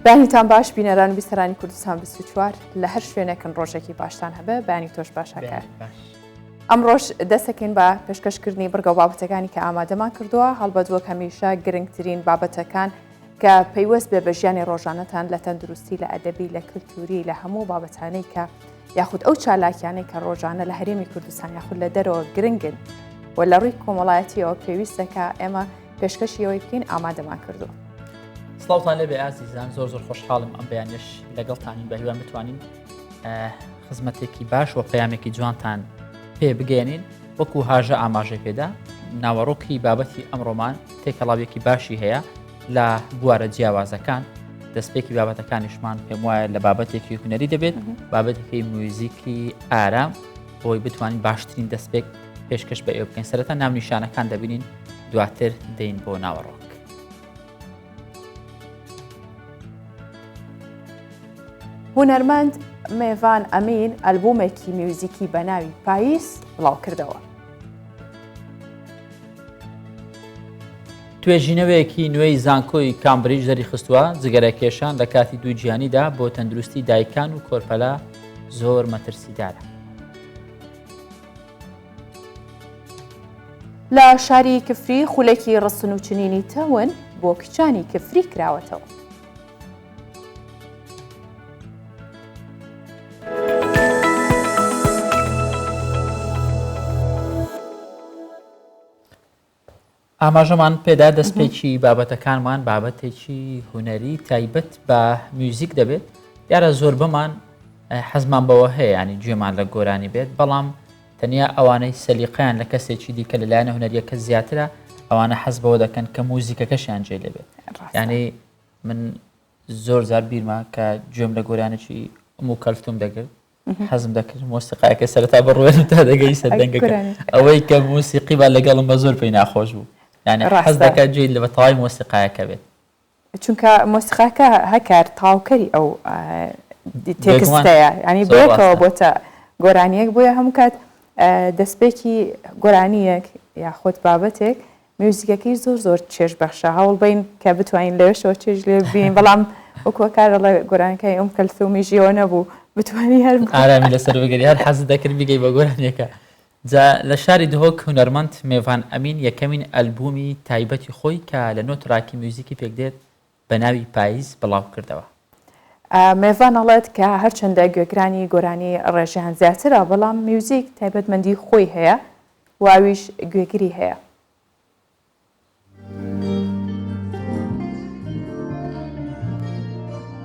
بانیتان باش بینەران و بیسەرانی کوردستان 24 لە هەر شوێنێکن ڕۆژێکی باشتان هەبێ بانی تۆش باشەکە. ئەم ڕۆژ دەستەکەین بە پێشکەشکردنی بڕگە و بابەتەکانی کە ئامادەمان کردووە هەڵبەدووە هەمیشە گرنگترین بابەتەکان کە پەیوەست بێ بە ژیانی ڕۆژانەتان لە تەندروستی لە ئەدەبی لە کلتوری لە هەموو بابەتانەی کە یاخود ئەو چالاکیانەی کە ڕۆژانە لە هەرێمی کوردستان یاخود لە دەرەوە گرنگن و لە ڕووی کۆمەڵایەتیەوە پێویستەکە ئێمە پێشکەشیەوەی بکەین ئامادەمان کردووە. سڵاوتان لێبێ ئازیزان، زۆر خۆشحاڵم ئەم بەیانش لەگەڵتانین بە هیوان بتوانین خزمەتێکی باش و پەیامێکی جوانتان پێ بگەێنین. وەکو هاژە ئاماژەی پێدا ناوەڕۆکی بابەتی ئەمڕۆمان تێکەڵاوێکی باشی هەیە لە بوارە جیاوازەکان. دەستپێکی بابەتەکانیشمان پێم وایە لە بابەتێکی هونەری دەبێت، بابەتێکی موزیکی ئارام بۆی بتوانین باشترین دەستپێک پێشکەش بە ئێوە بکەین. سەرەتا ناونیشانەکان دەبینین، دواتر دەین بۆ ناوەڕۆک. هونەرمەند میڤان ئەمین ئەلبومێکی میوزیکی بە ناوی پاییز بڵاو کردەوە. توێژینەوەیەکی نوێی زانکۆی کامبریج دەریخستووە جگەرە کێشان لە کاتی دوو گیانیدا بۆ تەندروستی دایکان و کۆرپەلا زۆر مەترسیدارە. لە شاری کفری خولێکی ڕستن و چنینی تەون بۆ کچانی کفری کراوەتەوە. ئاماژەمان پێدا دەستپێکی بابەتەکانمان بابەتێکی هونەری تایبەت بە میوزیک دەبێت. دیارە زۆر بەمان حەزمان بەوە هەیە، ینی گوێمان لە گۆرانی بێت، بەڵام تەنیا ئەوانەی سەلیقەیان لە کەسێکی دیکە لەلایەنە هونەریەکە زیاترە ئەوانە حەز بەوە دەکەن کە موزیکەکەشیان جێ لێبێت. یعنی من زۆر زار بیرما کە گوێم لە گۆرانێکی کەلفتوم دەگرت، حەزم دەکرد مۆسیقایەکە سەرەتا بڕوێن تا دەگەی سەردەنگەکە ئەوەی کە موسیقی با لەگەڵم بە زۆر پێی ناخۆش بوو. يعني حەز دەکات گوێی لە بەتەواوی مۆسیقایەکە بێت، چونکە مۆسیقاکە هەکار تاوکەری ئەو تێکستەیە، ینی بۆیەکەوە بۆتە گۆرانیەک، بۆیە هەموو کات دەستپێکی گۆرانیەک یا خۆت بابەتێک میوزیکەکەی زۆر چێژ بەخشە هەوڵ بین کە بتوانین لەوێشەوە چێژ لێ بین، بەڵام وەکوە کارە لە گۆرانەکەی ئەم کەلثومی ژیەوە نەبوو بتوانی هەر ئارامی لەسەر بگەری، هەر حەز دەکرد بگەی بە گۆرانیەکە. جا لە شاری دهۆک هونەرمەند میڤان ئەمین یەکەمین ئەلبومی تایبەتی خۆی کە لە نۆ تراکی میوزیکی پێکدێت بە ناوی پاییز بڵاو کردەوە. میڤان ئەڵێت کە هەرچەندە گوێگرانی گۆرانی ڕێژیان زیاترە، بەڵام میوزیک تایبەتمەندی خۆی هەیە واویش گوێگری هەیە.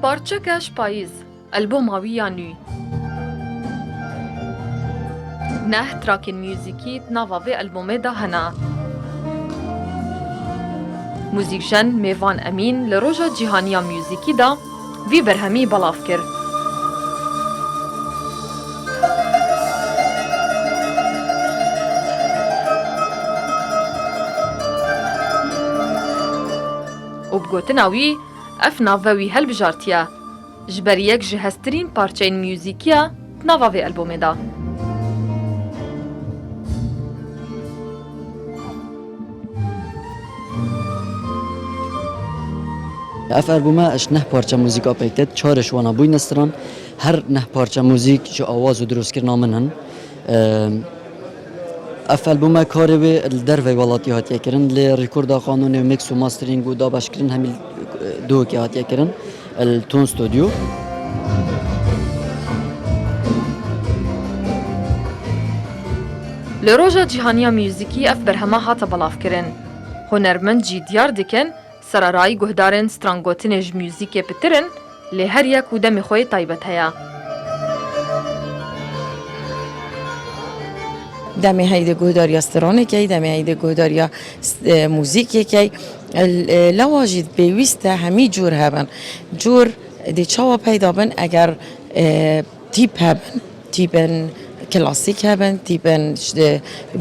پارچەکەش پاییز ئەلبۆماوی یان نوی نه تراکên میوزیکی nava vê albomê de hene. Mûzîkjen Mêvan Emîn li roja cîhaniya myûzîkî de vî berhemî belav kir. û bi gotina wî ev nave wî helbijartiye ji ber yek ji heztirîn parçeyên myûzîkî ye nava vê albomê de. اف البومه اش نه پارچه موزیکا پیکت چارش وانا بوی نستران هر نه پارچه موزیک جو آواز و دروست کرنا منن. اف البومه کاری به در و ولاتی هاتیه کرن ل ریکورد قانون میکس و ماسترینگ و دابش کرن همیل دو کی هاتیه کرن التون استودیو. Li roja cîhaniya myûzîkî ev berhema hata belav kirin. Hunermend jî diyar dikin serarayî guhdarên strangotinê ji myûzîkê pitirin, lê her yek û demê xwe yê taybet heye. دەمێ هەیدە گۆداریە سترۆنێکی دەمێ هەیدە گۆداریە موزیکێکی لەوا ژیت پێویستە هەمی جوور هەبن جوور دێ چاوە پەیدا بن ئەگەر تیپ هەبن تیپن کلاسیک هەبن تیپن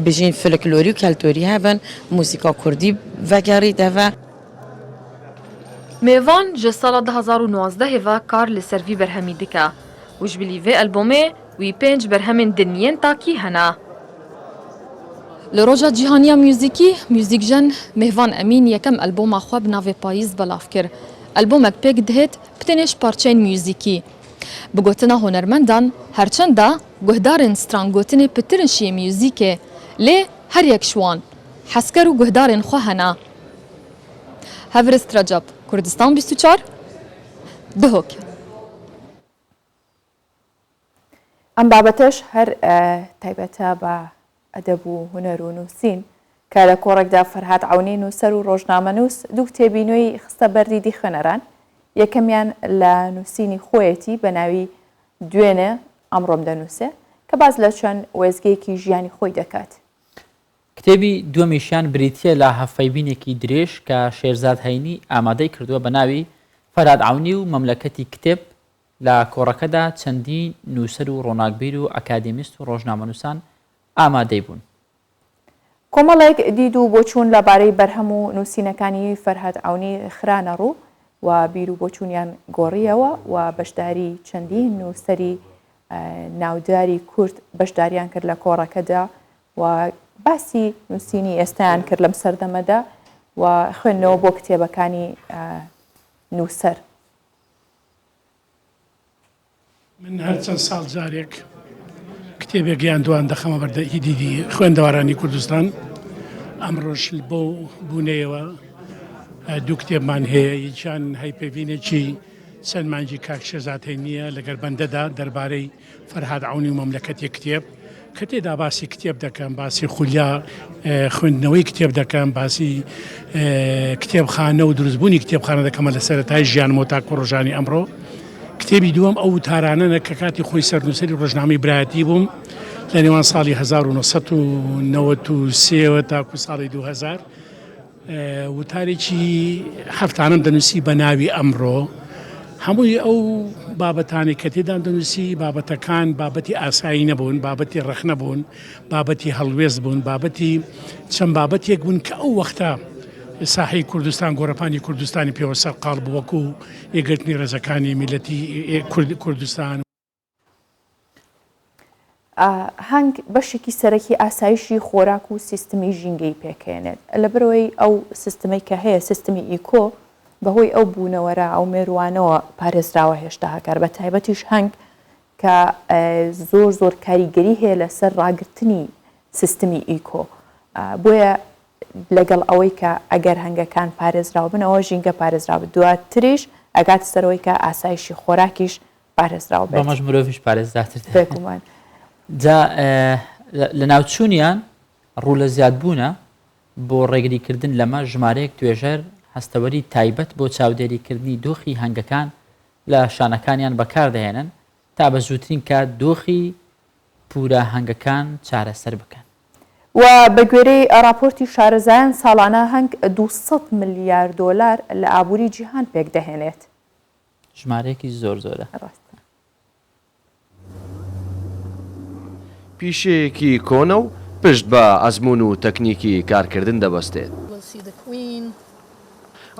بژین فلکلۆری و کەلتۆری هەبن موسیقا کوردی vەگەڕی دەڤە. Mêvan ji sala 2019 hêva kar li ser vî berhemî dike û ji bilî vê albomê wî 5 berhemên dinyên takî hene. Li roja cîhaniya myûzîkî, Müzîkjen Mêvan Emîn yekem alboma xwe bi navê Payîz belav kir. ئەلبۆمێک پێک دهێت بتێنێش پارچەین میوزیکی. بگوتنا هۆنەرمەندان هەرچەندە گوهدارên strangotinê pitirin şî میوزیکê lê her yek ji wan hezker û guhdarên xwe hene. Hevirist Recep, Kurdistan 24 Duhok. ئەم بابەتەش هەر تایبەتە بە ئەدەب و هونەر و نووسین کە لە کۆڕێکدا فەرهاد عەونی نووسەر و ڕۆژنامەنووس دوو کتێبی نوێی خستە بەردیدی خوێنەران. یەکەمیان لە نووسینی خۆیەتی بە ناوی دوێنێ ئەمڕۆم دەنووسێ کە باز لە چەند وێزگەیەکی ژیانی خۆی دەکات. کتێبی دووەمیشیان بریتیە لە هەفەیبینێکی درێژ کە شێرزاد هەینی ئامادەی کردووە بە ناوی فەرهاد عەونی و مەملەکەتی کتێب. لە کۆڕەکەدا چەندین نووسەر و ڕۆناکبیر و ئەکادمیست و ڕۆژنامەنووسان ئامادەی بوون. کۆمەڵێک دید و بۆچوون لەبارەی بەرهەم و نووسینەکانی فەرهاد عەونی خرانە ڕوو و بیر و بۆچوونیان گۆڕیەوە و بەشداری چەندین نووسەری ناوداری کورد بەشداریان کرد لە کۆڕەکەدا و باسی نووسینی ئێستایان کرد لەم سەردەمەدا و خوێندنەوە بۆ کتێبەکانی نووسەر. من هەر چەند ساڵ جارێک کتێبێک یان دوان دەخەمە بەردە ئیدیدی خوێندەوارانی کوردستان. ئەمڕۆژ بۆ بوونەوە دوو کتێبمان هەیە، یەکیان هەیپێوینێکی چەند مانگی کاک شێرزاد هەینیە لەگەر بەندەدا دەربارەی فەرهاد عەونی و مەملەکەتی کتێب کە تێدا باسی کتێب دەکەم، باسی خولیا خوێندنەوەی کتێب دەکەم، باسی کتێبخانە و دروستبوونی کتێبخانە دەکەمە لە سەرەتای ژیان و تاکو ڕۆژانی ئەمڕۆ. کتێبی دووەم ئەو تارانەنە کە کاتی خۆی سەرنووسەری ڕۆژنامەی برایەتی بووم لە نێوان ساڵی 1993 تاکو ساڵی 2000 وتارێکی هەفتانم دەنووسی بە ناوی ئەمڕۆ. هەمووی ئەو بابەتانی کە تێدان دەنووسی بابەتەکان بابەتی ئاسایی نەبوون، بابەتی ڕەخ نەبوون، بابەتی هەڵوێز بوون، بابەتی چەند بابەتێک بوون کە ئەو وەختە ساحەی کوردستان گۆڕەپانی کوردستانی پێوە سەرقاڵ بوو وەکو یەکگرتنی ڕێزەکانی میلەتی کوردستان. هەنگ بەشێکی سەرەکی ئاسایشی خۆراک و سیستمی ژینگەی پێکێنێت لەبەرەوەی ئەو سیستمەی کە هەیە سیستمی ئیکۆ بەهۆی ئەو بوونەوەرە ئەو مێروانەوە پارێزراوە هێشتا هەکار بە تایبەتیش هەنگ کە زۆر کاریگەری هەیە لەسەر ڕاگررتنی سیستمی ئیکۆ. بۆیە لەگەڵ ئەوەی کە ئەگەر هەنگەکان پارێزراو بن ئەوە ژینگە پارێزراو دواتریش ئەگات سەرەوەی کە ئاسایشی خۆراکیش پارێزراو بێت. بەمەش مرۆڤیش پارێزداتر بێگومان. جا لە ناوچوونیان ڕوو لە زیادبوونە بۆ ڕێگریکردن لەمە ژمارەیەک توێژەر هەستەوەری تایبەت بۆ چاودێریکردنی دۆخی هەنگەکان لە شانەکانیان بەکاردەهێنن تا بە زووترین کات دۆخی پورە هەنگەکان چارەسەر بکەن. و بە گوێرەی راپۆرتی شارەزایان ساڵانە هەنگ 200 ملیار دۆلار لە ئابووری جیهان پێک دەهێنێت. ژمارەیەکی زۆرە. پیشەیەکی کۆنە و پشت بە ئەزمون و تەکنیکی کارکردن دەبەستێت.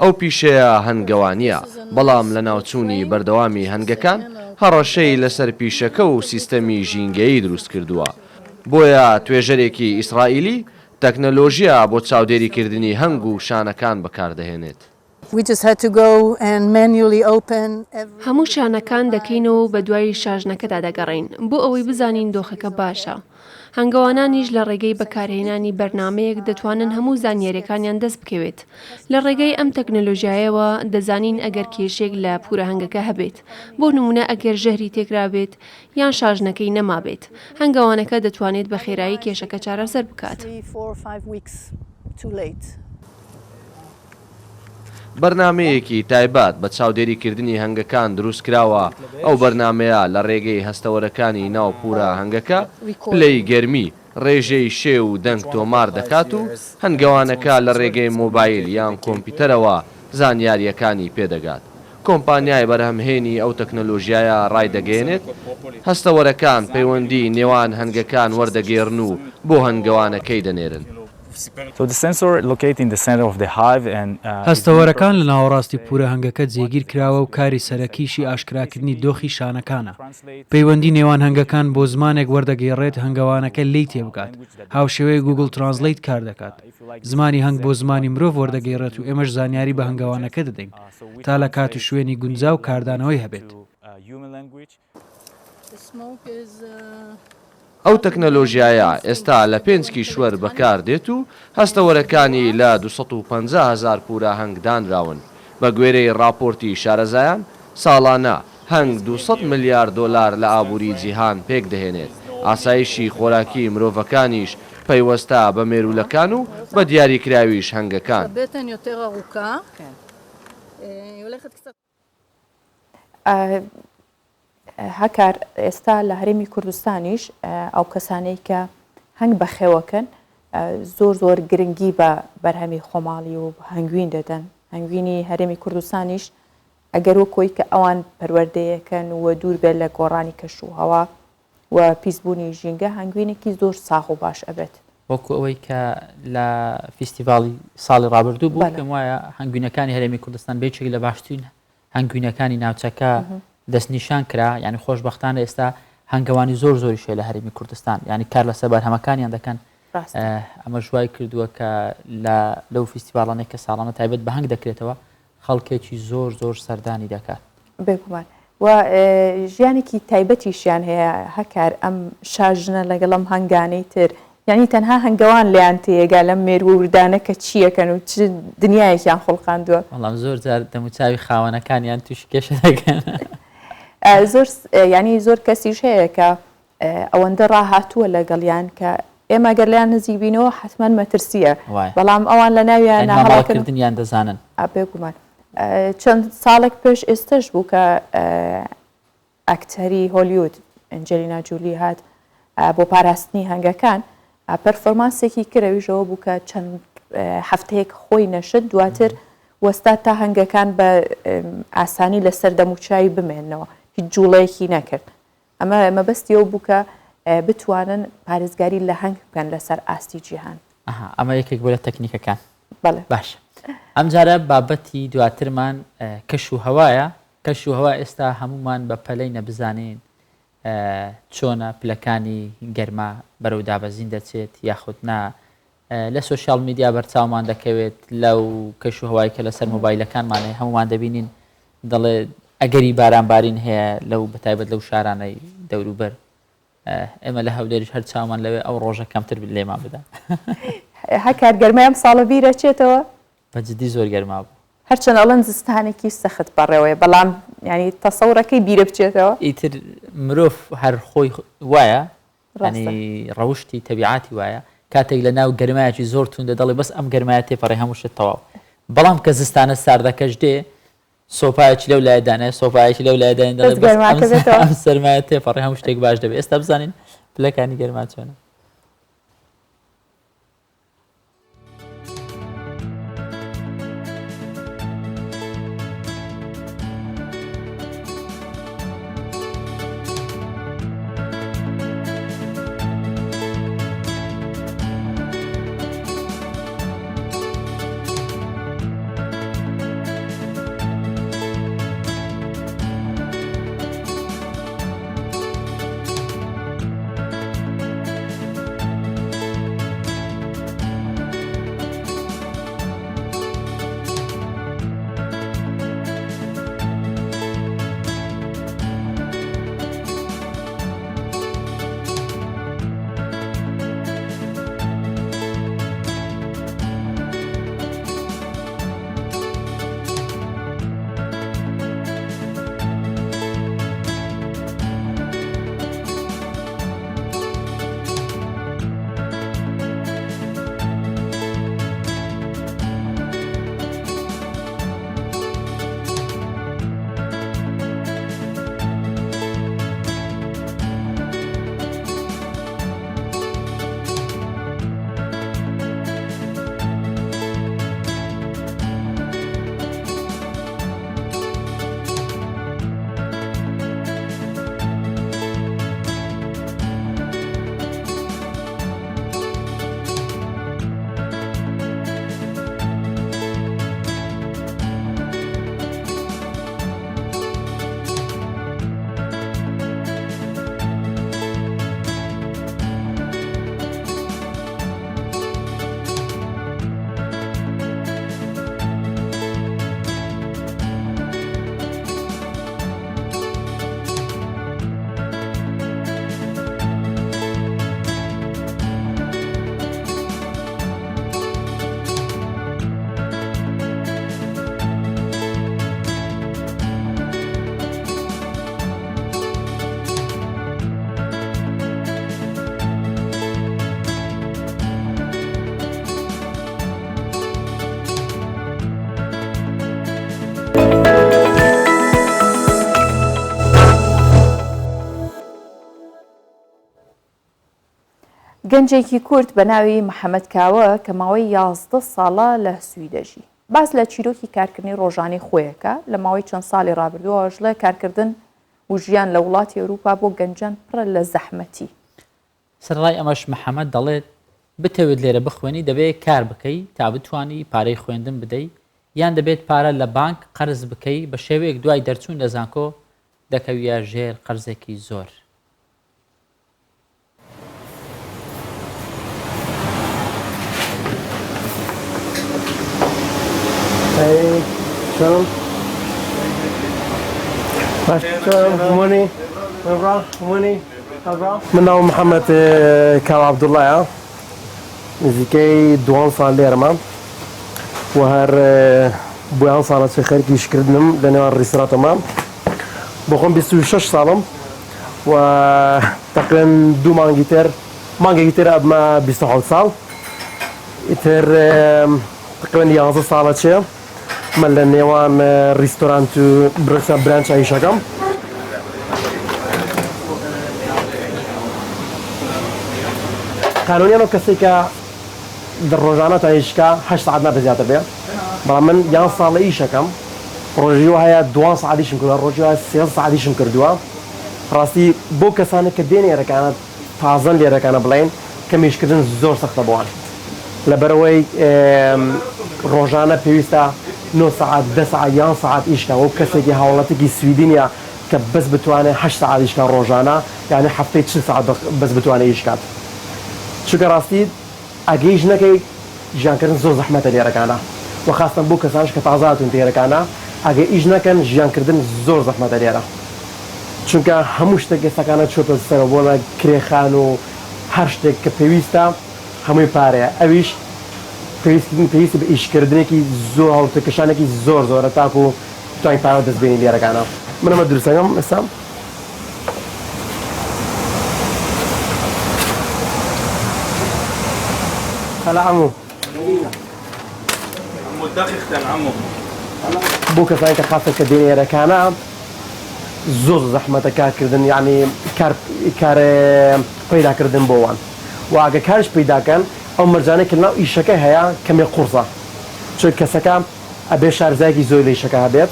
ئەو پیشەیە هەنگەوانیە، بەڵام لە ناوچوونی بەردەوامی هەنگەکان هەڕەشەی لەسەر پیشەکە و سیستەمی ژینگەیی دروست کردووە. بۆیە توێژەرێکی ئیسرائیلی تەکنەلۆژیە بۆ چاودێریکردنی هەنگ و شانەکان بەکاردەهێنێت. هەموو شانەکان دەکەینەوە بە دوای شاژنەکەدا دەگەڕین بۆ ئەوەی بزانین دۆخەکە باشە. هەنگەوانانیش لە ڕێگەی بەکارهێنانی بەرنمەیەک دەتوانن هەموو زانیاریەکانیان دەست بکەوێت. لە ڕێگەی ئەم تەکنەلۆژیایەوە دەزانین ئەگەر کێشێک لە پورە هەنگەکە هەبێت، بۆ نمونە ئەگەر ژەهری تێکرابێت یان شاژنەکەی نەمابێت، هەنگەوانەکە دەتوانێت بە خێرایی کێشەکە چارەسەر بکات. بەرنمەیەکی تایبەت بە چاودێریکردنی هەنگەکان دروست کراوە. ئەو بەرنمەیە لە ڕێگەی هەستەوەرەکانی ناوپورە هەنگەکە پلەی گەرمی، ڕێژەی شێ و دەنگ تۆمار دەکات و هەنگەوانەکە لە ڕێگەی مۆبایل یان کۆمپیوتەرەوە زانیاریەکانی پێدەگات. کۆمپانیای بەرهەمهێنی ئەو تەکنەلۆژیایە ڕایدەگەێنێت هەستەوەرەکان پەیوەندی نێوان هەنگەکان وەردەگێڕن و بۆ هەنگەوانەکەی دەنێرن. هەستەوەرەکان لە ناوەڕاستی پورە هەنگەکە جێگیر کراوە و کاری سەرەکیشی ئاشکراکردنی دۆخی شانەکانە. پەیوەندی نێوان هەنگەکان بۆ زمانێک وەردەگەیڕێت هەنگەوانەکە لی تێبگات. هاوشێوەی گوگل ترانسلیت کار دەکات. زمانی هەنگ بۆ زمانی مرۆڤ وەردەگەیڕێت و ئێمەش زانیاری بە هەنگەوانەکە دەدەین تا لە کات و شوێنی گونجاو کاردانەوەی هەبێت. ئەو تەکنەلۆژیایە ئێستا لە 5 کیشوەر بەکاردێت و هەستەوەرەکانی لە 250,000 پورە هەنگدانراون. بە گوێرەی راپۆرتی شارەزایان ساڵانە هەنگ 200 میلیارد دلار لە ئابووری جیهان پێک دەهێنێت. ئاسایشی خۆراکی مرۆڤەکانیش پەیوەستە بە مێرولەکان و بە دیاریکراویش هەنگەکان. هەکار ئێستا لە هەرێمی کوردستانیش ئەو کەسانەی کە هەنگ بەخێوەکەن زۆر گرنگی بە بەرهەمی خۆماڵی و هەنگوین دەدەن. هەنگوینی هەرێمی کوردستانیش ئەگەر وەکۆی کە ئەوان پەروەردەیەکەن و دوور بێت لە گۆڕانی کەش و هەوا و پیسبوونی ژینگە هەنگوینێکی زۆر ساغ و باش ئەبێت. وەکو ئەوەی کە لە فیستیڤاڵی ساڵی ڕابردوو بوو پێم وایە هەنگوینەکانی هەرێمی کوردستان بێچێک لە باشترین هەنگوینەکانی ناوچەکە دەستنیشان کرا. یعنی خۆشبەختانە ئێستا هەنگەوانی زۆری شێ لە هەرێمی کوردستان، یعنی کار لەسەر بەرهەمەکانیان دەکەن. ئەمە ژوای کردووە کە لەو فیستیڤاڵانەی کە ساڵانە تایبەت بە هەنگ دەکرێتەوە خەڵکێکی زۆر سەردانی دەکات. بێگومان و ژیانێکی تایبەتیشیان هەیە هەکار ئەم شاژنە لەگەڵ ئەم هەنگانەی تر، یعنی تەنها هەنگەوان لیان تێگا لەم مێرووردانە کە چیەکەن و چ دنیایەکیان خۆڵقاندووە. وەڵام زۆر جار دەموچاوی خاوەنەکانیان توش کێشە دەکەن. ینی زۆر کەسیش هەیە کە ئەوەندە ڕاهاتووە لەگەڵیان کە ئێمە گەر لیان نزیک بینەوە حتمما مەترسیە، بەڵام ئەوان لە ناویان ناهەڵاکردنیان دەزانن. بێگومان چەند ساڵێک پێش ئێستش بوو کە ئەکتەری هۆلیوود ئەنجلینا جولی هات بۆ پاراستنی هەنگەکان پەرفۆرمانسێکی کرەویژەوە بوو کە چەند هەفتەیەک خۆی نەشت دواتر وەستا تا هەنگەکان بە ئاسانی لەسەر دەموچاوی بمێنەوە، هیچ جوڵەیەکی نەکرد. ئەمە مەبەستیەوە بوو کە بتوانن پارێزگاری لە هەنگ بکەن لەسەر ئاستی جیهان. ئەمە یەکێک بۆ لە تەکنیکەکان. باش ئەم جارە بابەتی دواترمان کەش و هەوایە. کەش و هەوا ئێستا هەمومان بە پەلەی نەبزانین چۆنە پلەکانی گەرما بەرەو دابەزین دەچێت یاخود نا لە سوۆشیال میدیا بەرچاومان دەکەوێت لەو کەش و هەوای کە لەسەر مۆبایلەکانمانێ هەمومان دەبینین دەڵێ ئەگەری بارانبارین هەیە لەو بەتایبەت لەو شارانەی دەوروبەر. ئێمە لە هەولێریش هەر چاومان لەوێ ئەو ڕۆژە کەمتر لێمان بدە. هەکار گەرمایم ساڵە بیرەچێتەوە بەجددی زۆر گەرما بوو. هەرچەند ئەڵەن زستانێکی سەخت بەڕێوەیە، بەڵام ینی تەسەورەکەی بیرە بچێتەوە. ئیتر مرۆڤ هەر خۆی وایە، ینی ڕەوشتی تەبیعاتی وایە، کاتێک لە ناو گەرمایەکی زۆر توندە دەڵێ بەس ئەم گەرمایە تێپەڕی هەموو شت تەواو. بەڵام کە زستانە ساردەکەش دێ سۆپایەکی لەو لایدانە سۆپایەکی لەو لایدان دەڵێ ئەم سەرمایە تێپەڕی هەموو شتێک باش دەبێت. ئێستا بزانین پلەکانی گەرما چۆنە. گەنجێکی کورد بە ناوی محەممەد کاوە کە ماوەی 11 ساڵە لە سویدەژی باس لە چیرۆکی کارکردنی ڕۆژانی خۆیەکە لە ماوەی چەند ساڵی ڕابردووەش لە کارکردن و ژیان لە وڵاتی ئەوروپا بۆ گەنجان پڕە لە زەحمەتی. سەرڕای ئەمەش محەممەد دەڵێت بتەوێت لێرە بخوێنی دەبێت کار بکەی تا بتانی پارەی خوێندن بدەیت یان دەبێت پارە لە بانک قەرز بکەی بە شێوەیەک دوای دەرچوون لە زانکۆ دەکەویە ژێر قەرزێکی زۆر. من ناو محەممەد کاو عەبدوڵڵایە نزیکەی دوان ساڵ لێرەمە و هەر بۆیان ساڵە چه خەریکی ئیشکردنم لە نێوان ڕیسراتەمە بۆ خۆم 26 ساڵم و تقریباً دوو مانگێکی تر ئەبمە 27 ساڵ ئیتر تقریباً 11 ساڵە چێ من لە نێوان ریستۆرانت و برانچ ئیشەکەم. قانونیان و کەسێک کە ڕۆژانە تا ئیشکا 8 ساعت نابێت زیاتر بێت بەڵام من 11 ساڵە ئیشەکەم ڕۆژی وهەیە 2 ساعتیشم کردووە ڕۆژی وایە 3 ساعتیشم کردووە. ڕاستی بۆ کەسانێک کە دێن لێرەکانە تازەن لێرەکانە بڵێن کە میشکردن زۆر سەختە بۆوان لەبەرەوەی ڕۆژانە پێویستە 9 ساعت 10 ساعت یان ساعت ئیشکە و کەسێکی هاوڵاتێکی سویدینە کە بەس بتوانێت 8 ساعت ئیشکە ڕۆژانە یعنی هەفتەی 40 ساعت بەس بتوانێت ئیشکات چونکە ڕاستی ئەگەی ژنەکەی ژیانکردن زۆر زەحمەتە لێرەکانە و خاستن بۆ کەسانش کە تازاتون تێرەکانە ئەگەی ئیش نەکەن ژیانکردن زۆر زەحمەتە لێرە چونکە هەموو شتێک ئێستاکانە چۆتە سەرە بۆ لە کرێخان و هەر شتێک کە پێویستە هەمووی پارەیە ئەویش پێویستی بە ئیشکردنێکی زۆر هەڵتەکەشانێکی زۆر زۆرە تاکو و توانین پارە دەستبێنی لێرەکانە. من ئەمە دروستەکەم ئێستا هلا عمو دقيقة عمو بۆ کەسانی کە خاستە کە دێنێرەکانە زۆر زەحمەتە کارکردن یعنی کار پەیداکردن بۆوان و ئەگە کارش پەیداکەن ئەو مەرجانەی کە ناو ئیشەکە هەیە کەمێ قورسە چون کەسەکە ئەبێ شارزایەکی زۆر لە ئیشەکە هەبێت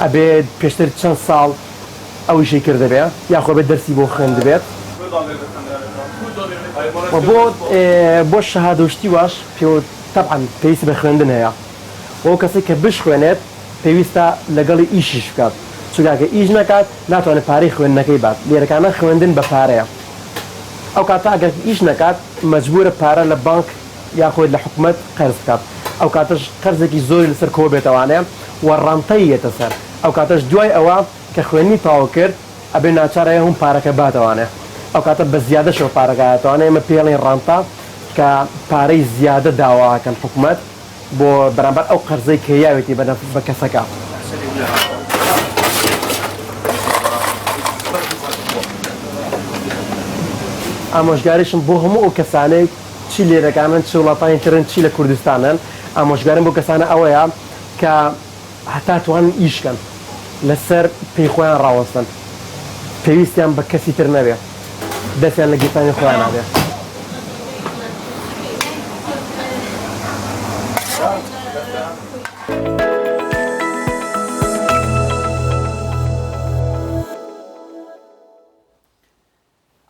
ئەبێت پێشتر چەند ساڵ ئەو ئیشەی کردەبێ یاخۆ بێت دەرسی بۆ خوێند دەبێت بۆ شەهادۆشتی واش طبعا پێویستی بە خوێندن هەیە ئەو کەسێک کە بشخوێنێت پێویستە لەگەڵی ئیشیش بکات چونکە ئیش نکات ناتوانێت پارەی خوێندنەکەی بات لێرەکانە خوێندن بە پارەیە ئەو کاتە ئەگەر ئیش نکات مەجبورە پارە لە بانک یاخۆی لە حکوومەت قەرز بکات ئەو کاتەش قەرزێکی زۆری لەسەر کۆ بێتەوانێ و ڕانتەی یێتە سەر ئەو کاتەش دوای ئەوە کە خوێنی تاوا کرد ئەبێ ناچارەیە هەم پارەکە باتەوانێ ئەو کاتە بە زیادەشەوە پارەکەتوانێ ئێمە پێڵین ڕانتا کە پارەی زیادە داواکەن حکوومەت بۆ بەرامبەر ئەو قەرزەی کەیاوێتی بە کەسەکە. ئامۆژگاریشم بۆ هەموو ئەو کەسانەی چی لێرەکانن چی وڵاتانی ترن چی لە کوردستانن ئامۆژگارم بۆ کەسانە ئەوەیە کە هەتا توانن ئیشکەن لەسەر پێی خۆیان ڕاوەستن پێویستیان بە کەسی تر نەبێ دەستیان لە گیرفانی خۆیان نابێ.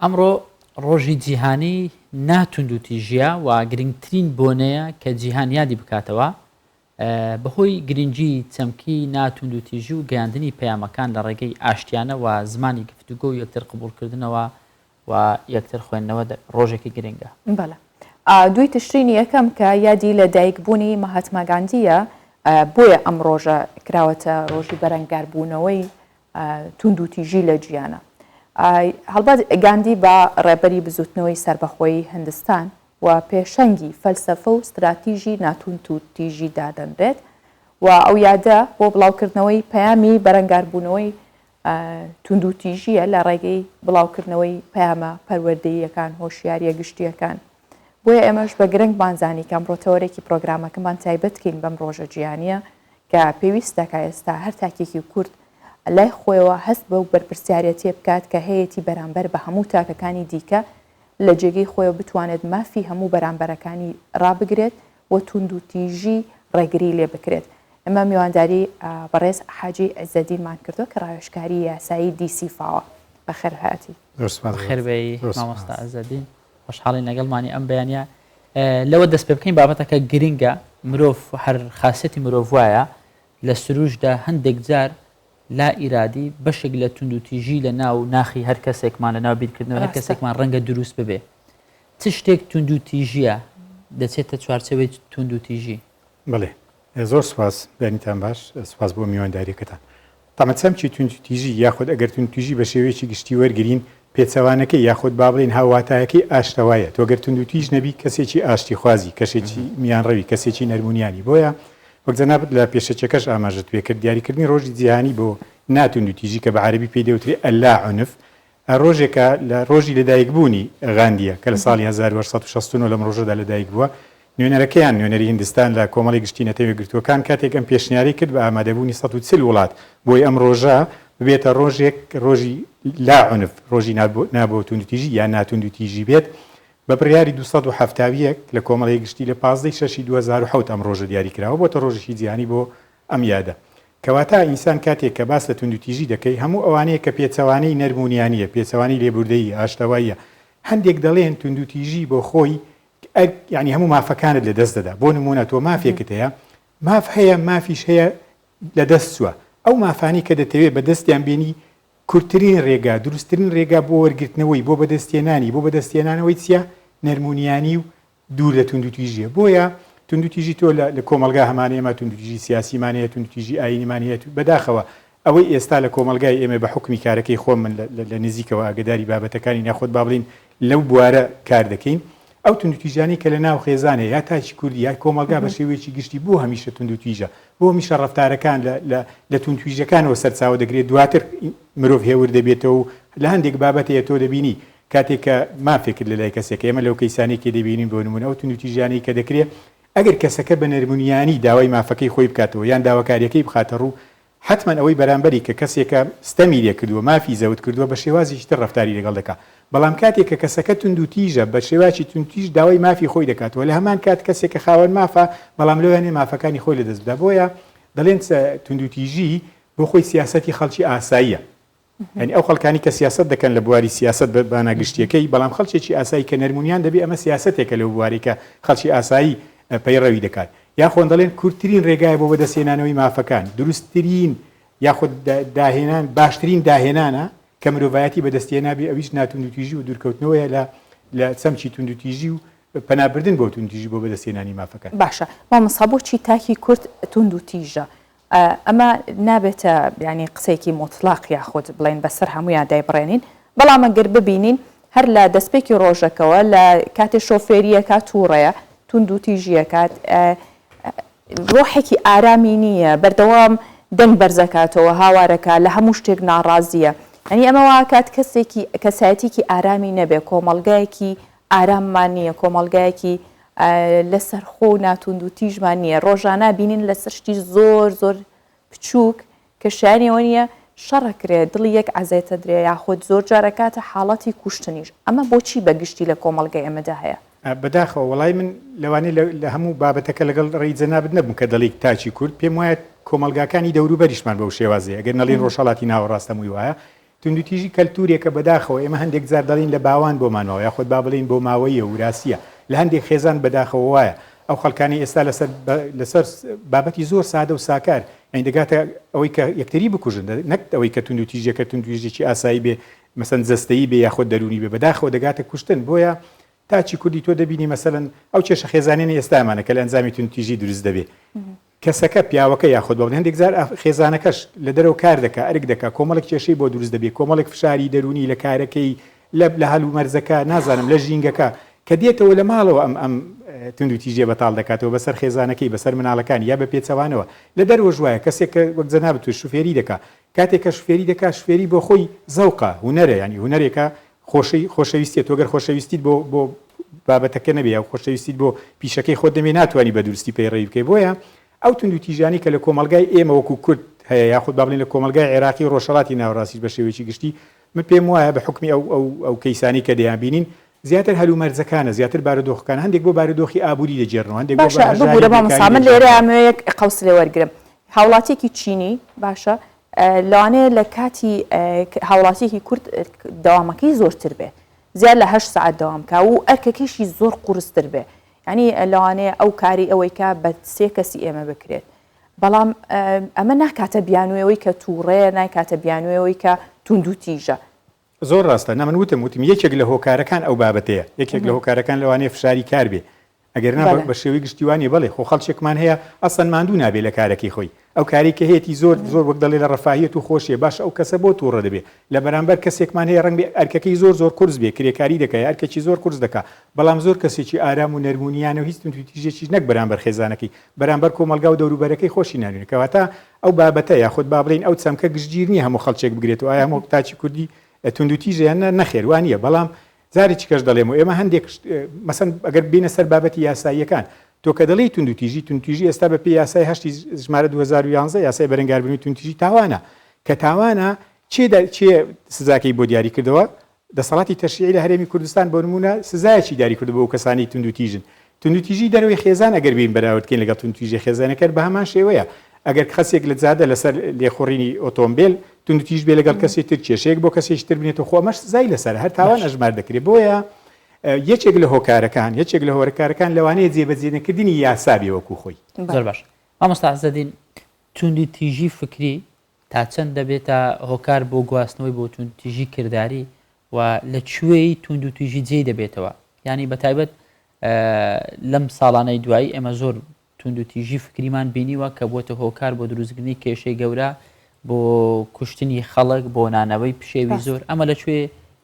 ئەمڕۆ ڕۆژی جیهانی ناتوند و تیژە و گرنگترین بۆنەیە کە جیهان یادی بکاتەوە بەهۆی گرنگی چەمکی ناتوند و تیژی و گەیاندنی پەیامەکان لە ڕێگەی ئاشتیانە و زمانی گفتوگۆ و یەکتر قبولکردنەوە و یەکتر خوێندنەوە ڕۆژێکی گرنگە. بەڵێ دوی تشرینی یەکەم کە یادی لە دایکبوونی مەهاتما گاندیە بۆیە ئەم ڕۆژە کراوەتە ڕۆژی بەرەنگاربوونەوەی توند و تیژی لە جیانە. هەڵبەت گاندی بە ڕێبەری بزوتنەوەی سربەخۆیی هندستان و پێشەنگی فەلسەفە و استراتیژی ناتوند و تیژی دادەنرێت و ئەو یادە بۆ بڵاوکردنەوەی پەیامی بەرەنگاربوونەوەی توند و تیژیە لە ڕێگەی بڵاوکردنەوەی پەیامە پەروەردەییەکان هۆشیاریە گشتیەکان. بۆیە ئێمەش بە گرنگ بانزانی کە ئەمڕۆتەوەرێکی پرۆگرامەکەمان تایبەتکەین بەم ڕۆژە جیهانیە کە پێویستەکە ئێستا هەر تاکێکی کورد لای خۆیەوە هەست بە و بەرپرسیارەتی بکات کە هەیەی بەرامبەر بە هەموو تاکەکانی دیکە لە جێگەی خۆی بتوانێت مافی هەموو بەرامبەرەکانی ڕابگرێت و تونند و تیژی ڕێگری لێ بکرێت. ئەمە میوانداری بەڕێز حاجی عزەدینمان کردو کە ڕایشکاری یاسایی دیسیفاوە. بەخێر هاتی خێربەی مامۆستا عزەدین، خۆشحاڵی لەگەڵمانی ئەم بەیانە. لەوە دەست پێ بکەین بابەتەکە گرینگە، مرۆڤ هەر خاصەتی مرۆڤ وایە لە سروشدا هەندێک جار لا ئیرادی بەشێک لە تونند و تیژی لە ناو ناخی هەر کەسێکمان لە ناو بیرکردنەوە هەر کەسێکمان ڕەنگە دروست ببێ. چ شتێک تونند و تیژیە دەچێتە چوارچەوەی تونند و تیژی؟ بڵێ زۆر سواس بەنیتان باش، سواس بۆ میوانداریەکەتان. تامەچەمکی تونند و تیژی یاخود ئەگەر تونند و تیژی بە شێوەیەکی گشتی وەرگرین پێچەوانەکەی یاخود با بڵێن هاواتایەکەی ئاشتەوایە. تۆگەر تونند و تیژ نەبی کەسێکی ئاشتی خوازی، کەسێکی میانڕەوی، کەسێکی نەرمونیانی. بۆیە وەک جەنابەت لە پێشەچەکەش ئاماژەت پێ کرد دیاریکردنی ڕۆژی جیهانی بۆ ناتونند و تیژی کە بە عەرەبی پێی دەوترێت اللاعنف، ڕۆژێکە لە ڕۆژی لەدایکبوونی غاندیە کە لە ساڵی 1869 لەم ڕۆژەدا لەدایک بووە. نوێنەرەکەیان نوێنەری هیندستان لە کۆمەڵی گشتی نەتەوەی گرتوەکان کاتێک ئەم پێشنیاری کرد بە ئامادەبوونی 140 وڵات بۆی ئەم ڕۆژە ببێتە ڕۆژێک ڕۆژی لاعنف، ڕۆژی نابۆتون و تیژی یان ناتونند و تیژی بێت بە بڕیاری 270 لە کۆمەڵی گشتی لە 15/6/2007 ئەم ڕۆژە دیاری کراوە بۆتە ڕۆژێکی جیهانی بۆ ئەم یادە. کەواتە ئینسان کاتێک کە باس لە تونند و تیژی دەکەی هەموو ئەوانەیە کە پێچەوانەی نەرمونیانیە، پێچەوانی لێبوردەیی ئاشتەواییە، هەندێک دەڵێن تونند و تیژی بۆ خۆی یعنی هەموو مافەکانت لە دەست دەدا. بۆ نمونە تۆ مافێکت هەیە، ماف هەیە، مافیش هەیە لە دەست چووە، ئەو مافانی کە دەتەوێت بە دەستیان بینی کورتترین ڕێگا، دروستترین ڕێگا بۆ وەرگرتنەوەی، بۆ بەدەستێنانی، بۆ بەدەستێنانەوەی چیە؟ نەرمونیانی و دوور لە تونند و تیژیە. بۆیە تونند و تیژی تۆ لە کۆمەلگا هەمانەیە ما تونند و تیژی سیاسیمانەیە، تونند و تیژی ئاینیمانەیە. بەداخەوە ئەوەی ئێستا لە کۆمەلگای ئێمە بە حکمی کارەکەی خۆم من لە نزیکەوە ئاگداری بابەتەکانی ناخۆت با بڵین لەو بوارە کار دەکەین. ئەو تونند و تیژانی کە لە ناو خێزانێ یا تاچی کوردی یا کۆمەلگا بە شێوەیەکی گشتی بۆ هەمیشە تونند و تیژە، بۆ هەمیشە ڕەفتارەکان لە تونند و تیژەکانەوە سەرچاوە دەگرێت. دواتر مرۆڤ هێور دەبێتەوە و لە هەندێک بابەتەیە تۆ دەبینی کاتێک کە مافێکرد لە لای کەسێک ئێمە لەو کەیسانێکی دەبینین بۆ نمونە ئەو تونند و تیژانی کە دەکرێت ئەگەر کەسەکە بە نەرمونیانی داوای مافەکەی خۆی بکاتەوە یان داواکاریەکەی بخاتە ڕوو، حتمما ئەوەی بەرامبەری کە کەسێکە ستەمی لێ کردووە مافی زەوت کردووە بە شێوازی تر ڕەفتاری لەگەڵ دەکات. بەڵام کاتێک کە کەسەکە تونند و تیژە بە شێوازی تونند و تیژ داوای مافی خۆی دەکاتەوە، لە هەمان کات کەسێکە خاوەن مافە بەڵام لەوانێ مافەکانی خۆی لەدەست بدا. بۆیە دەڵێن تونند و تیژی بۆ خۆی سیاسەتی خەڵکی ئاساییە، یعنی ئەو خەڵکانی کە سیاست دەکەن لە بواری سیاست بە باناگشتیەکەی، بەڵام خەڵکێکی ئاسایی کە نەرمونیان دەبێ ئەمە سیاستێکە لەو بوارێکە خەڵکی ئاسایی پەیڕەوی دەکات. یاخۆن دەڵێن کورتترین ڕێگایە بۆ بەدەستێنانەوەی مافەکان، دروستترین یاخود داهێنان باشترین داهێنانە کە مرۆڤایەتی بەدەستێنا بێ، ئەویش ناتونند و تیژی و دوورکەوتنەوەیە لە چەمکی تونند و تیژی و پەنابردن بۆ تونند و تیژی بۆ بەدەستێنانی مافەکان. باشە مامۆستا بۆچی تاکی کورد تونند و تیژە؟ ئەمە نابێتە ینی قسێکی مطلق یاخود بڵێن بەسەر هەمویان دایبڕێنین، بەڵام ئەگەر ببینین هەر لە دەستپێکی ڕۆژەکەوە لە کاتێ شۆفێریەکە تووڕەیە تونند و تیژیەکات ڕۆحێکی ئارامی نییە، بەردەوام دەنگ بەرزەکاتەوە، هاوارەکە لە هەموو شتێک ناڕازیە. ئەنی ئەمە واکات کەسایەتێکی ئارامی نەبێ، کۆمەلگایەکی ئاراممان نییە، کۆمەلگایەکی لەسەر خۆ ناتونند و تیژمان نییە. ڕۆژانە بینین لەسەر شتی زۆر زۆر بچووک کە شایانەوە نییە شەڕەکرێت، دڵی یەک عەزێتە درێ یاخود زۆر جارەکاتە حاڵەتی کوشتنیش. ئەمە بۆچی بەگشتی لە کۆمەلگای ئێمەدا هەیە؟ بەداخەوە وڵای من لەوانەیە لە هەموو بابەتەکە لەگەڵ ڕێی جەنابەت نەبووم کە دەڵێ تاچی کورد، پێم وایە کۆمەلگاکانی دەوروبەریشمان بەو شێوازەیە، ئەگەر نەڵێن ڕۆژهەڵاتی ناوەڕاستەمووی وایە. تونند و تیژی کەلتورێکە بەداخەوە ئێمە هەندێک جار دەڵێن لە باوان بۆمانەوە یاخود با بڵێن بۆ ماوەیە وراسیە، لە هەندێک خێزان بەداخەوە وایە. ئەو خەڵکانی ئێستا لەسەر بابەتی زۆر سادە و ساکار ئەین دەگاتە ئەوەی کە یەکتری بکوژن، نەک ئەوەی کە تونند و تیژەکە تونند و تیژێکی ئاسایی بێ مەسەن جەستەیی بێ یاخود دەرونی بێ، بەداخەوە دەگاتە کوشتن. بۆیە تاچی کوردی تۆ دەبینی مەسەلەن ئەو کێشە خێزانێنی ئێستامانە کە لە ئەنجامی تونند و تیژی دروست دەبێ، کەسەکە پیاوەکە یاخود بڵێن هەندێک جار خێزانەکەش لە دەرەوە کار دەکا، ئەرک دەکا، کۆمەڵێک کێشەی بۆ دروست دەبێت، کۆمەڵێک فشاری دەرونی لە کارەکەی لە هەلو مەرزەکە نازانم لە ژینگەکە کە دێتەوە لە ماڵەوە ئەم تونند و تیژێ بەتاڵ دەکاتەوە بەسەر خێزانەکەی، بەسەر مناڵەکان یا بە پێچەوانەوە. لە دەرەوە ژوایە کەسێک کە وەک جەنابەت توی شوفێری دەکا، کاتێک کە شوفێری دەکا شوفێری بۆ خۆی زەوقە، هونەرە، ینی هونەرێکە خۆشەویستیت، تۆگەر خۆشەویستیت بۆ بابەتەکە نەبێ یا خۆشەویستیت بۆ پیشەکەی خۆت دەمێ ناتوانانی بە دروستی پەیڕەوی بکەی. بۆیە ئەو تونند و تیژانی کە لە کۆمەلگای ئێمە وەکو کورد هەیە یاخود با بڵێن لە کۆمەلگای عێراقی و ڕۆژهەڵاتی ناوەڕاستی بە شێوەیەکی گشتی، من پێم وایە بە حکمی ئەو کەیسانی کە دەیانبینین زیاتر هەلومەرجەکانە زیاتر بارودۆخەکان هەندێک بۆ بارودۆخی ئابووری دەجێڕنەوە هەندێک باشە ببوورە بە مسامن لێرە ئەمەیەک قەوس لێ وەرگرم هاوڵاتێکی چینی باشە لەوانەیە لە کاتی هاوڵاتێکی کورد دەوامەکەی زۆرتر بێ زیاد لە 8 ساعت دەوامکە و ئەرکەکەشی زۆر قورستر بێ ینی لەوانەیە ئەو کاری ئەوەی کە بە 3 کەسی ئێمە بکرێت بەڵام ئەمە ناکاتە بیانوێەوەی کە تووڕێ نایکاتە بیانوێەوەی کە توند و تیژە زۆر ڕاستە نامن وتم یەکێک لە هۆکارەکان ئەو بابەتەیە یەکێک لە هۆکارەکان لەوانەیە فشاری کار بێ ئەگەر بە شێوەی گشتیوانی بڵێ خۆ خەڵکێکمان هەیە ئەسەن ماندوو نابێ لە کارەکەی خۆی ئەو کاری کە هەیەی زۆر زۆر وەک دەڵێ لە ڕەفاهیەت و خۆشیە باش ئەو کەسە بۆ تووڕە دەبێ لە بەرامبەر کەسێکمان هەیە ڕەنگ ئەرکەکەی زۆر زۆر قورس بێ کرێکاری دەکەی ئەرکێکی زۆر قورس دەکا بەڵام زۆر کەسێکی ئارام و نەرمونیانە و هیچ تیژێکی نەک بەرامبەر خێزانەکەی بەرامبەر کۆمەلگا و دەوروبەرەکەی خۆشی نانوێت کەواتە ئەو بابەتە یاخود با بڵین ئەو چەمکە گشتگیر نییە هەموو خەڵکێک بگرێتەوە ئایا هەموو تاچی کوردی توندوتیژیان نەخێوانیە بەڵام زارێکی کەش دەڵێم و ئێمە هەندێک مەسەن ئەگەر بینە سەر بابەتی یاساییەکان تۆ کە دەڵی توندوتیژی ئێستا بە پێی یاسای 8 ژمارە 2011 یاسای بەرەنگاربوونی توندوتیژی تاوانە کە تاوانە چێ سزاکەی بۆ دیاری کردەوە دەسەڵاتی تەشریعی لە هەرێمی کوردستان بۆ نمونە سزایەکی دیاری کردو بۆ کەسانی توندوتیژن توندوتیژی دەروی خێزان ئەگەر بین بەراوردکەین لەگەڵ توندوتیژی خێزانەکە بە هەمان شێوەیە ئەگەر کەسێک لە جادە لەسەر لێخۆڕینی ئۆتۆمبیل توندوتیژ بێ لەگەڵ کەسێک تر کێشەیەک بۆ کەسێکی تر بنێتەوە خۆمەش سزای لەسەر هەر تاوان ئەژمار دەکرێت بۆیە یەکێک لە هۆکارەکان یەکێک لە هۆکارەکان لەوانەیە جێبەجێنەکردنی یاسا بێ وەکو خۆی زۆر باش مامۆستا عەزەدین توندوتیژی فکری تا چەند دەبێتە هۆکار بۆ گواستنەوەی بۆ توندوتیژی کردداری و لە کوێی توندوتیژی جێ دەبێتەوە ینی بە تایبەت لەم ساڵانەی دوایی ئێمە زۆر توندوتیژی فکریمان بینیوە کە بۆتە هۆکار بۆ دروستکردنی کێشەی گەورە بۆ کوشتنی خەڵک بۆ نانەوەی پشێوی زۆر ئەمە لەکوێ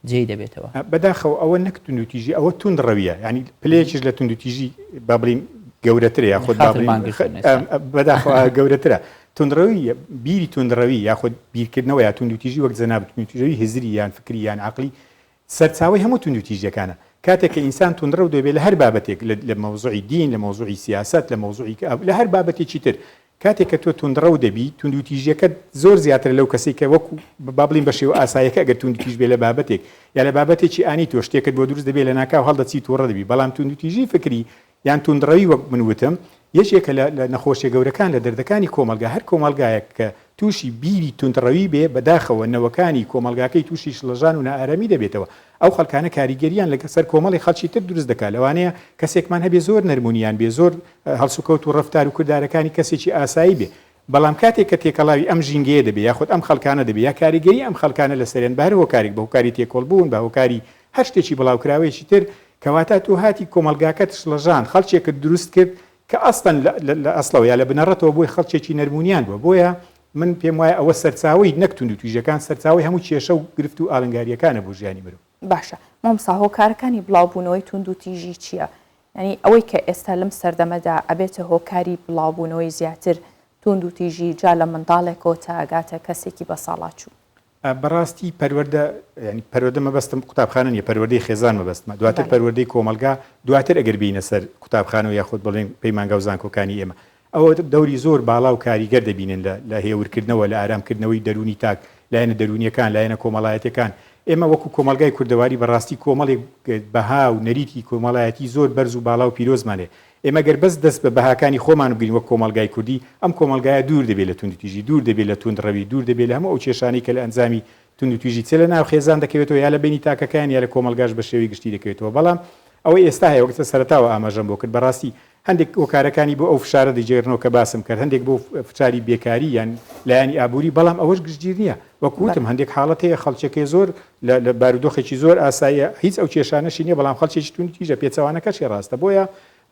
جێ دەبێتەوە بەداخەوە ئەوە نەک توندوتیژی ئەوە توندڕەویە ینی پلەیەکیش لە توندوتیژی با بڵین گەورەترە یاخود بەداخەوە گەورەترە توندڕەوی بیری توندڕەوی یاخود بیرکردنەوە یا توندوتیژی وەک جەناب توندوتیژی هزری یان فکری یان عقلی سەرچاوی هەموو توندوتیژیەکانە کاتێک کە ئینسان توندڕە و دەبێت لە هەر بابەتێک لە مەوزوعی دین لە مەوزوعی سیاست لە مەوزوعی لە هەر بابەتێکی تر کاتێک کە تۆ توندڕە و دەبی توندوتیژیەکە زۆر زیاتر لەو کەسی کە وەکو با بڵین بە شێوە ئاساییەکە ئەگەر توندوتیژ بێ لە بابەتێک یا لە بابەتێکی ئانی تۆ شتێکت بۆ دروست دەبێت لە ناکاو هەڵدەچی تووڕە دەبی بەڵام توندوتیژی فکری یان توندڕەوی وەک من وتم یەکێکە لە نەخۆشیە گەورەکان لە دەردەکانی کۆمەلگا هەر کۆمەلگایەک کە تووشی بیری توندڕەوی بێ بەداخەوە نەوەکانی کۆمەلگاکەی تووشی شڵەژان و نائارامی دەبێتەوە ئەو خەڵکانە کاریگەریان لەسەر کۆمەڵی خەڵکی تر دروست دەکات لەوانەیە کەسێکمان هەبێ زۆر نەرمونیان بێ زۆر هەڵسوکەوت و ڕەفتار و کردارەکانی کەسێکی ئاسایی بێ بەڵام کاتێک کە تێکەڵاوی ئەم ژینگەیە دەبێ یاخود ئەم خەڵکانە دەبێ یا کاریگەری ئەم خەڵکانە لەسەریان بە هەر هۆکارێک بە هۆکاری تێکۆڵبوون بە هۆکاری هەر شتێکی بڵاوکراوەیەکی تر کەواتە تۆ هاتی کۆمەلگاکەت شڵەژان خەڵکێکت دروست کرد کە ئەستن لە ئەسڵەوە یا لە بنەڕەتەوە بۆی خەڵکێکی نەرمونیان بووە بۆیە من پێم وایە ئەوە سەرچاوی نەک توندوتیژیەکان سەرچاوی هەموو کێشە و گرفت و ئاڵنگاریەکانە بۆ ژیانی مرۆڤ باشە مامۆستا هۆکارەکانی بڵاوبوونەوەی توندوتیژی چییە ینی ئەوەی کە ئێستا لەم سەردەمەدا ئەبێتە هۆکاری بڵاوبوونەوەی زیاتر توندوتیژی جا لە منداڵێکەوە تا ئەگاتە کەسێکی بە ساڵاچوو بەڕاستی پەروەردە ینی پەروەردە مەبەستم قوتابخانە نیە پەروەردەی خێزان مەبەستمە دواتر پەروەردەی کۆمەلگا دواتر ئەگەر بینە سەر قوتابخانەوە یاخود بڵێن پەیمانگا و زانکۆکانی ئێمە ئەوە دەوری زۆر باڵا و کاریگەر دەبینن لە هێورکردنەوە لە ئارامکردنەوەی دەرونی تاک لایەنە دەرونیەکان لایەنە کۆمەڵایەتەکان ئێمە وەکو کۆمەلگای کوردەواری بەڕاستی کۆمەڵێک بەها و نەریتی کۆمەڵایەتی زۆر بەرز و باڵا و پیرۆزمانێ ئێمە گەر بەس دەست بە بەهاکانی خۆمان بگرین وەک کۆمەلگای کوردی ئەم کۆمەلگایە دوور دەبێت لە توندوتیژی دوور دەبێت لە توندڕەوی دوور دەبێت لە هەموو ئەو کێشانەی کە لە ئەنجامی توندوتیژی چێ لە ناو خێزان دەکەوێتەوە یا لە بینی تاکەکان یا لە کۆمەلگاش بە شێوەی گشتی دەکەوێتەوە بەڵام ئەوەی ئێستا هەیە وەکتە سەرەتاوە ئاماژەم بۆ کرد بەڕاستی هەندێک هۆکارەکانی بۆ ئەو فشارە دەجێڕنەوە کە باسم کرد هەندێک بۆ فشاری بێکاری یان لایەنی ئابووری بەڵام ئەوەش گشتگیر نییە وەکوتم هەندێک حاڵەت هەیە خەڵکێکی زۆر لە بارودۆخێکی زۆر ئاساییە هیچ ئەو کێشانەشی نییە بەڵام خەڵکێکی توندوتیژە پێچەوانەکەشی ڕاستە بۆیە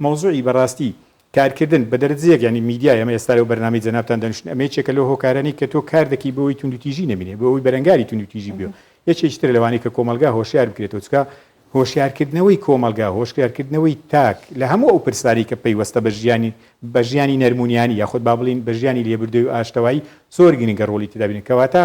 مەوزوعی بەڕاستی کارکردن بە دەرەجەیەک ینی میدیا ئەمە ئێستا لەو بەرنامەی جەنابتان دەنووسن ئەمە یەکێکە لەو هۆکارانەی کە تۆ کار دەکەی بۆ ئەوی توندوتیژی نەبینێ بۆ ئەوی بەرەنگاری توندوتیژی بێ یەکێکی تر لەوانەیە کە کۆمەلگا هۆشیار بکرێتەوە چکە هۆشیارکردنەوەی کۆمەلگا هۆشیارکردنەوەی تاک لە هەموو ئەو پرسانی کە پەیوەستە بە ژیانی نەرمونیانی یاخود با بڵین بە ژیانی لێبوردەوی و ئاشتەوایی زۆر گرنگە ڕۆڵی تێدا بینن کەواتە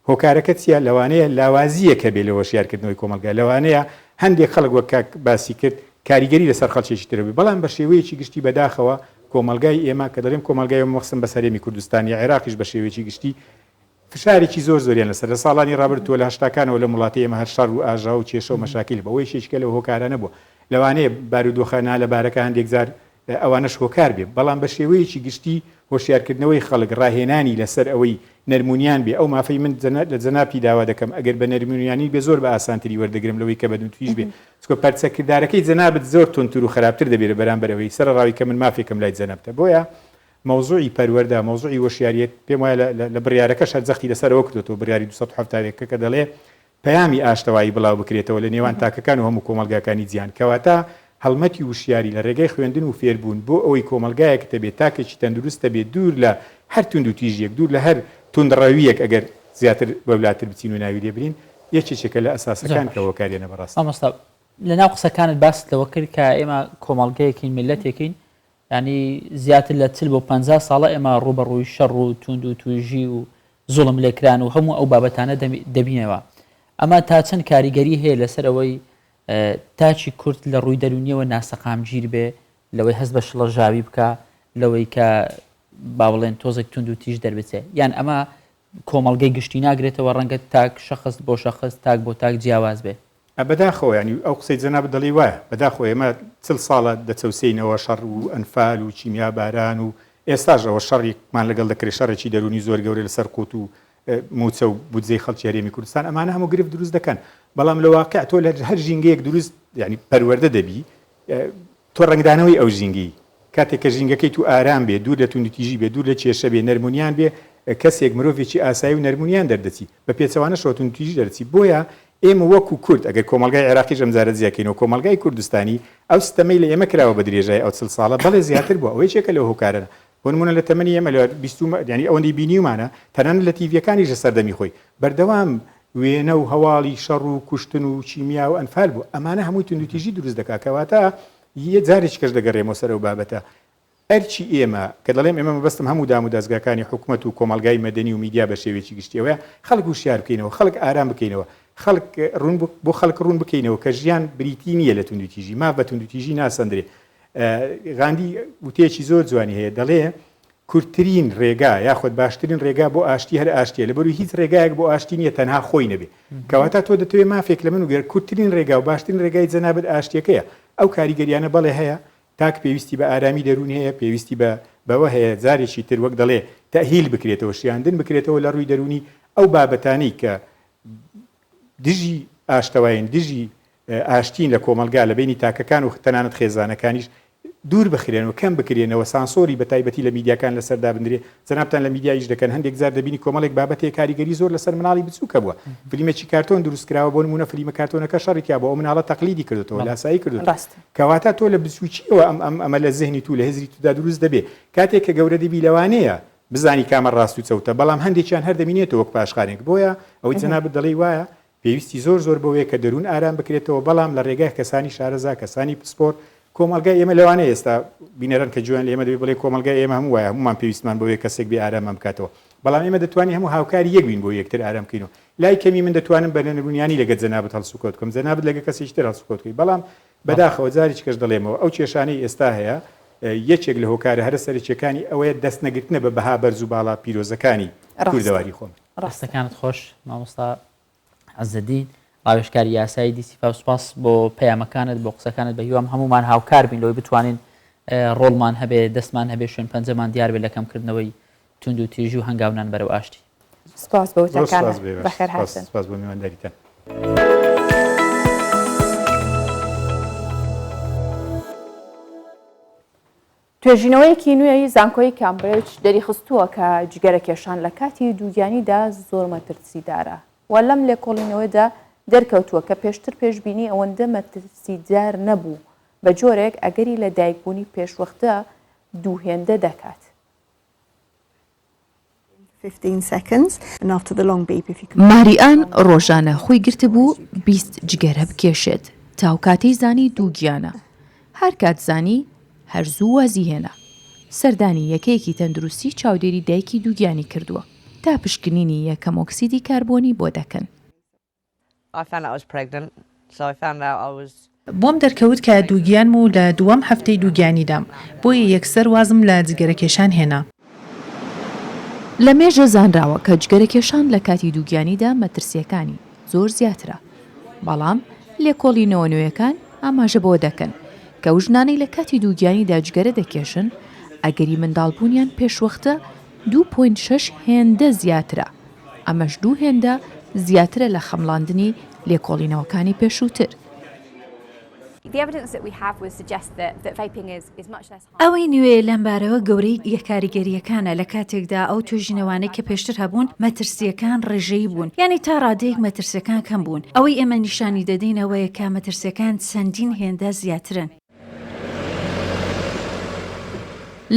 هۆکارەکە چیە لەوانەیە لاوازیە کە بێ لە هۆشیارکردنەوەی کۆمەلگا لەوانەیە هەندێک خەڵک وەک کاک باسی کرد کاریگەری لەسەر خەڵکێکی ترەبی بەڵام بە شێوەیەکی گشتی بەداخەوە کۆمەلگای ئێمە کە دەڵێم کۆمەلگای مەخسم بە سەرێمی کوردستان یا عێراقیش بە شێوەیەکی گشتی فشارێکی زۆر زۆریان لەسەر لە ساڵانی ڕابردووە لە هەشتاکانەوە لە وڵاتی ئێمە هەر شەڕ و ئاژا و کێشە و مەشاکیل بەوەی شێشکە لە هۆکارە نەبووە لەوانەیە بارودۆخانە لە بارەکە هەندێک زار ئەوانەش هۆکار بێ بەڵام بە شێوەیەکی گشتی هۆشیارکردنەوەی خەڵک ڕاهێنانی لەسەر ئەوەی نەرمونیان بێ ئەو مافەی من لە جەنابی داوا دەکەم ئەگەر بە نەرمونیانی بێ زۆر بە ئاسانتری وەردەگرم لەوەی کە بەدەم تویش بێ چکۆ پەرچەکردارەکەی جەنابەت زۆر تونتر و خراپتر دەبێت بەرامبەرەوەی سەرڕاوی کە من مافێکم لای جەنابتە بۆیە مەوزوعی پەروەردە مەوزوعی وەشیاریت پێم وایە لە بڕیارەکەش هەرجەختی لەسەرەوە کردوەوە بڕیاری 270 کە دەڵێ پەیامی ئاشتەوایی بڵاو بکرێتەوە لە نێوان تاکەکان و هەموو کۆمەلگاکانی جیان کەواتە هەڵمەتی وشیاری لە ڕێگەی خوێندن و فێربوون بۆ ئەوەی کۆمەلگایەک دەبێت تاکێکی تەندروستە بێت دوور لە هەر تونند و تیژیەک دوور لە هەر توندڕەویەک ئەگەر زیاتر بەولاتر بچین و ناوی لێ برین یەکێکێکە لە ئەساسەکان کە هۆکارێنە بەڕاست ئەمەستا لە ناو قسەکانت باست لەوە کرد کە ئێمە کۆمەڵگەیەکین ملەتێکین ینی زیاتر لە 40 بۆ 50 ساڵە ئێمە ڕوبەڕووی شەڕ و توند و توژی و زوڵم لێکران و هەموو ئەو بابەتانە دەبینەوە ئەمە تا چەند کاریگەری هەیە لەسەر ئەوەی تاچی کورد لە ڕووی دەرونیەوە ناسەقامگیر بێ لەوەی هەست بە شڵەژاوی بکە لەوەی کە با بڵێن تۆزێک تونند و تیژ دەربێتێ یان ئەمە کۆمەڵگەی گشتی ناگرێتەوە ڕەنگە تاک شەخص بۆ شەخص تاک بۆ تاک جیاواز بێ بەداخەوە ینی ئەو قسەی جەناب دڵی وایە بەداخۆ ئێمە 40 ساڵە دەچەوسینەوە شەڕ و ئەنفال و چیمیا باران و ئێستاژ ئەوە شەڕێکمان لەگەڵ دەکرێت شەڕێکی دەرونی زۆر گەورە لەسەر قوت و موچە و بودجەی خەڵکی هەرێمی کوردستان ئەمانە هەموو گرفت دروست دەکەن بەڵام لە واقع تۆ لە هەر ژینگەیەک دروست ینی پەروەردە دەبی تۆ ڕنگدانەوەی ئەو ژینگی کاتێک کە ژینگەکەی تو ئارام بێ دوور لە توندتیژی بێ دوور لە کێشە بێ نەرمونیان بێ کەسێک مرۆڤێکی ئاسایی و نەرمونیان دەردەچی بە پێچەوانە شۆتونتیژی دەرچی بۆیە ئێمە وەکو کورد ئەگەر کۆمەلگای عێراقی ژەمزارە زیاکەینەوە کۆمەلگای کوردستانی ئەو سیستەمەی لە ئێمە کراوە بە درێژای ئەو 40 ساڵە بەڵێ زیاتر بووە ئەوەی چێکە لەو هۆکارە بۆ نمونە لە تەمەنی ئێمە لە 20 ینی ئەوەندەی بینیومانە تەنانەت لە تیڤیەکانیش سەردەمی خۆی بەردەوام وێنە و هەواڵی شەڕ و کوشتن و چیمیا و ئەنفال بوو ئەمانە هەمووی توندوتیژی دروست دەکات کەواتە یە جارێک کەش دەگەڕێمەوە سەر ئەو بابەتە ئەرچی ئێمە کە دەڵێم ئێمە مەبەستم هەموو دام و دەستگاکانی حکوومەت و کۆمەلگای مەدەنی و میدیا بە شێوێکی گشتیەوەیە خەڵک وشیار بکەینەوە خەڵک ئارام بکەینەوە خەڵک بۆ خەڵک ڕوون بکەینەوە کە ژیان بریتی نییە لە توندوتیژی ما بە توندوتیژی ناسەندرێ غاندی وتەیەکی زۆر جوانی هەیە دەڵێ کورتترین ڕێگا یاخود باشترین ڕێگا بۆ ئاشتی هەر ئاشتیە لەبەروی هیچ ڕێگایەک بۆ ئاشتی نیە تەنها خۆی نەبێ کەواتە تۆ دەتوێت مافێک لە من وگەر کورتترین ڕێگا و باشترین ڕێگای جەنابەت ئاشتیەکەیە ئەو کاریگەریانە بەڵێ هەیە تاک پێویستی بە ئارامی دەرونی هەیە پێویستی بەوە هەیە جارێکی تر وەک دەڵێ تەهیل بکرێتەوە شیاندن بکرێتەوە لە ڕووی دەرونی ئەو بابەتانی کە دژی ئاشتەوایین دژی ئاشتین لە کۆمەلگا لە بینی تاکەکان و تەنانەت خێزانەکانیش دوور بخرێنەوە کەم بکرێنەوە سانسۆری بە تایبەتی لە میدیاکان لەسەردا بندرێ جەنابتان لە میدیایش دەکەن هەندێک زار دەبینی کۆمەڵێک بابەتێک کاریگەری زۆر لەسەر مناڵی بچووکە بووە فیلمێکی کارتۆن دروستکراوە بۆ نمونە فیلمە کارتۆنەکە شەڕێکیا بۆ ئەو مناڵە تەقلیدی کردوەوە لاسایی کردووە کەواتە تۆ لە بچووکیەوە ئەمە لە ذهنی تو لە هێزری تودا دروست دەبێ کاتێک کە گەورە دەبی لەوانەیە بزانی کامە ڕاست و چەوتە بەڵام هەندێکیان هەر دەمینێتەوە وەک پاشخانێک بۆیە ئەوەی جەنابەت دەڵێ وایە پێویستی زۆر بەوەیە کە دەروون ئارام بکرێتەوە بەڵام لە ڕێگای کەسانی شارەزا کەسانی پسپۆر کۆمەلگای ئێمە لەوانەیە ئێستا بینەران کە جوان لە ئێمە دەبێت بڵێ کۆمەلگای ئێمە هەموو وایە هەمومان پێویستمان بەوەیە کەسێک بێ ئارامە بکاتەوە بەڵام ئێمە دەتوانین هەموو هاوکاری یەک بین بۆ یەکتر ئارام بکەینەوە لای کەمی من دەتوانم بە نەرمونیانی لەگەڵ جەنابەت هەڵسوکۆت بکەم جەنابەت لەگەڵ کەسێکتر هەڵسوکۆت بکەی بەڵام بەداخەوە جارێکی کەش دەڵێمەوە ئەو کێشانەی ئێستا هەیە یەکێک لە هۆکارە هەرە سەرچیەکانی ئەوەیە دەست نەگرتنە بە بەها بەرز و باڵا پیرۆزەکانی کوردەواری خۆم ڕاستەکانت خۆش مامۆستا عەزەدین ڕاوێژکاری یاسایی دیسیفا و سوپاس بۆ پەیامەکانت بۆ قسەکانت بە هیوام هەمومان هاوکار بین لەوەی بتوانین ڕۆڵمان هەبێ دەستمان هەبێ شوێن پەنجەمان دیار بێ لە کەمکردنەوەی تونند و تیژی و هەنگاونان بەرەو ئاشتی سپاس بە وتەکانت بەخێر هاتن سپاس بۆ میوانداریتان توێژینەوەیەکی نوێی زانکۆی کامبرج دەریخستووە کە جگەرە کێشان لە کاتی دووگیانیدا زۆر مەترسیدارە و لەم لێکۆڵینەوەدا دەرکەوتووە کە پێشتر پێشبینی ئەوەندە مەترسیدار نەبوو بە جۆرێک ئەگەری لە دایکبوونی پێشوەختە دووهێندە دەکات. ماریئان ڕۆژانە خۆی گرتبوو 20 جگەرە بکێشێت تاو کاتەی زانی دووگیانە هەر کات زانی هەرزوو وازی هێنا سەردانی یەکەیەکی تەندروستی چاودێری دایکی دووگیانی کردووە تا پشکنینی یەکەم ئۆکسیدی کاربۆنی بۆ دەکەن. بۆم دەرکەوت کە دووگیانم و لە دووەم هەفتەی دووگیانیدام بۆیە یەکسەر وازم لە جگەرەکێشان هێنا. لە مێژە زانراوە کە جگەرەکێشان لە کاتی دووگیانیدا مەترسیەکانی زۆر زیاترە، بەڵام لێکۆڵینەوە نوێیەکان ئاماژە بۆ دەکەن کە ژنانەی لە کاتی دووگیانیدا جگەرە دەکێشن ئەگەری منداڵبوونیان پێشوەختە 2.6 هێندە زیاترە، ئەمەش 2 هێندە زیاترە لە خەمڵاندنی لێکۆڵینەوەکانی پێشووتر. ئەوەی نوێ لەمبارەوە گەورەی یەکاریگەریەکانە لە کاتێکدا ئەو توێژینەوانەی کە پێشتر هەبوون مەترسیەکان ڕێژەیی بوون، یعنی تا ڕادەیەک مەترسیەکان کەم بوون. ئەوەی ئێمە نیشانی دەدەینەوەیە کە مەترسیەکان چەندین هێندە زیاترن.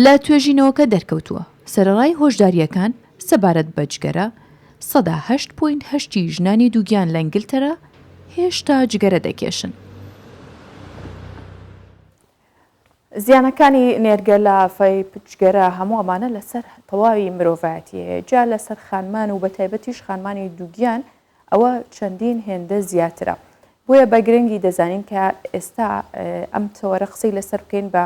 لە توێژینەوەکە دەرکەوتووە سەرەڕای هۆشداریەکان سەبارەت بە جگەرە 8.8 ژنانی دووگیان لە ئینگلتەرا هێشتا جگەرە دەکێشن. زیانەکانی نێرگە لە ئافەی پچگەرە هەموو ئەمانە لەسەر تەواوی مرۆڤایەتیە، جا لەسەر خانمان و بەتایبەتیش خانمانی دووگیان ئەوە چەندین هێندە زیاترە. بۆیە بە گرنگی دەزانین کە ئێستا ئەم تەوەرە قسەی لەسەر بکەین بە